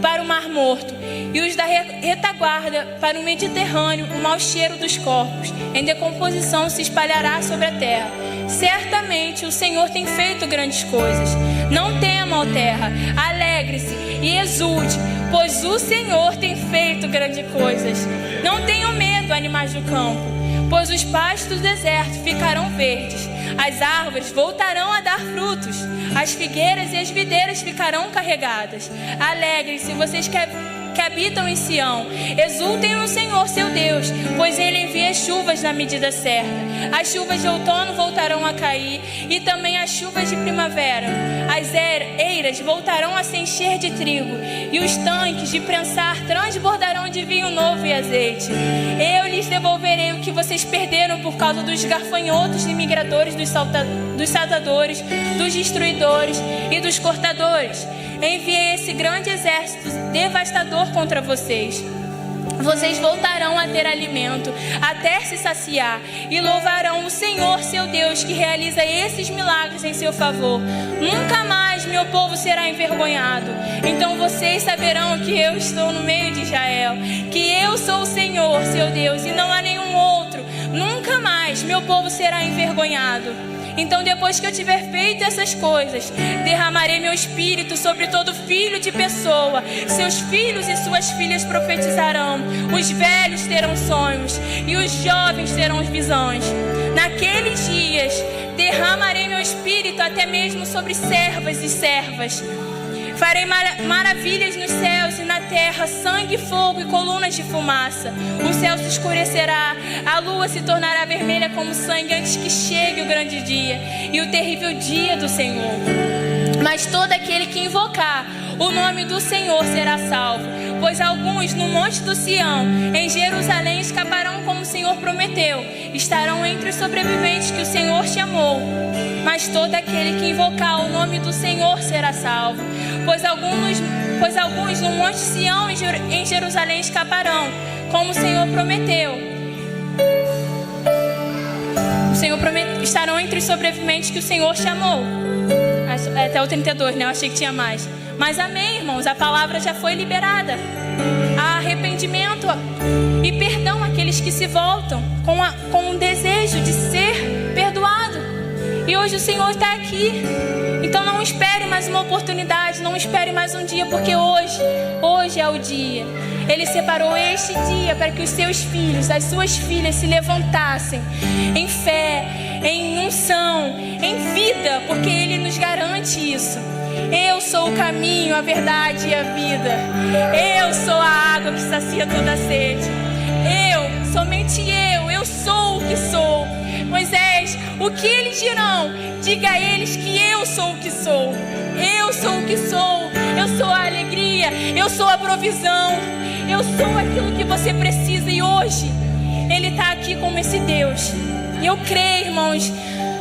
Speaker 1: para o Mar Morto e os da retaguarda para o Mediterrâneo. O mau cheiro dos corpos em decomposição se espalhará sobre a terra. Certamente o Senhor tem feito grandes coisas. Não tema, ó terra, alegre-se e exulte, pois o Senhor tem feito grandes coisas. Não tenham medo, animais do campo, pois os pastos do deserto ficarão verdes. As árvores voltarão a dar frutos. As figueiras e as videiras ficarão carregadas. Alegrem-se, vocês que habitam em Sião. Exultem no Senhor, seu Deus, pois Ele envia chuvas na medida certa. As chuvas de outono voltarão a cair e também as chuvas de primavera. As eiras voltarão a se encher de trigo e os tanques de prensar transbordarão de vinho novo e azeite. Eu lhes devolverei o que vocês perderam por causa dos gafanhotos e migradores, dos saltadores, dos destruidores e dos cortadores. Enviei esse grande exército devastador contra vocês. Vocês voltarão a ter alimento até se saciar e louvarão o Senhor, seu Deus, que realiza esses milagres em seu favor. Nunca mais meu povo será envergonhado. Então vocês saberão que eu estou no meio de Israel, que eu sou o Senhor, seu Deus, e não há nenhum outro. Nunca mais meu povo será envergonhado. Então, depois que eu tiver feito essas coisas, derramarei meu espírito sobre todo filho de pessoa. Seus filhos e suas filhas profetizarão, os velhos terão sonhos e os jovens terão visões. Naqueles dias, derramarei meu espírito até mesmo sobre servas e servas. Farei maravilhas nos céus e na terra, sangue, fogo e colunas de fumaça. O céu se escurecerá, a lua se tornará vermelha como sangue antes que chegue o grande dia e o terrível dia do Senhor. Mas todo aquele que invocar o nome do Senhor será salvo. Pois alguns no monte do Sião, em Jerusalém, escaparão como o Senhor prometeu. Estarão entre os sobreviventes que o Senhor chamou. Mas todo aquele que invocar o nome do Senhor será salvo. Pois alguns no monte Sião, em Jerusalém, escaparão, como o Senhor prometeu. Estarão entre os sobreviventes que o Senhor chamou. Até o 32, né? Eu achei que tinha mais. Mas amém, irmãos, a palavra já foi liberada. Há arrependimento e perdão àqueles que se voltam com o desejo de ser perdoado. E hoje o Senhor está aqui. Então não espere mais uma oportunidade, não espere mais um dia, porque hoje é o dia. Ele separou este dia para que os seus filhos, as suas filhas se levantassem em fé, em unção, em vida, porque Ele nos garante isso. Eu sou o caminho, a verdade e a vida. Eu sou a água que sacia toda a sede. Somente eu sou o que sou. Moisés, o que eles dirão? Diga a eles que eu sou o que sou. Eu sou o que sou. Eu sou a alegria. Eu sou a provisão. Eu sou aquilo que você precisa. E hoje Ele está aqui como esse Deus. E eu creio, irmãos,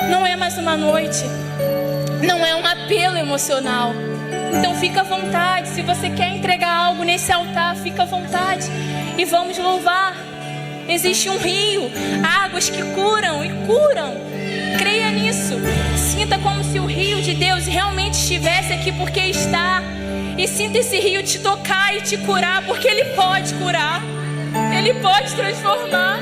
Speaker 1: não é mais uma noite. Não é um apelo emocional. Então fica à vontade. Se você quer entregar algo nesse altar, fica à vontade. E vamos louvar. Existe um rio, águas que curam e curam. Creia nisso. Sinta como se o rio de Deus realmente estivesse aqui, porque está. E sinta esse rio te tocar e te curar, porque Ele pode curar. Ele pode transformar.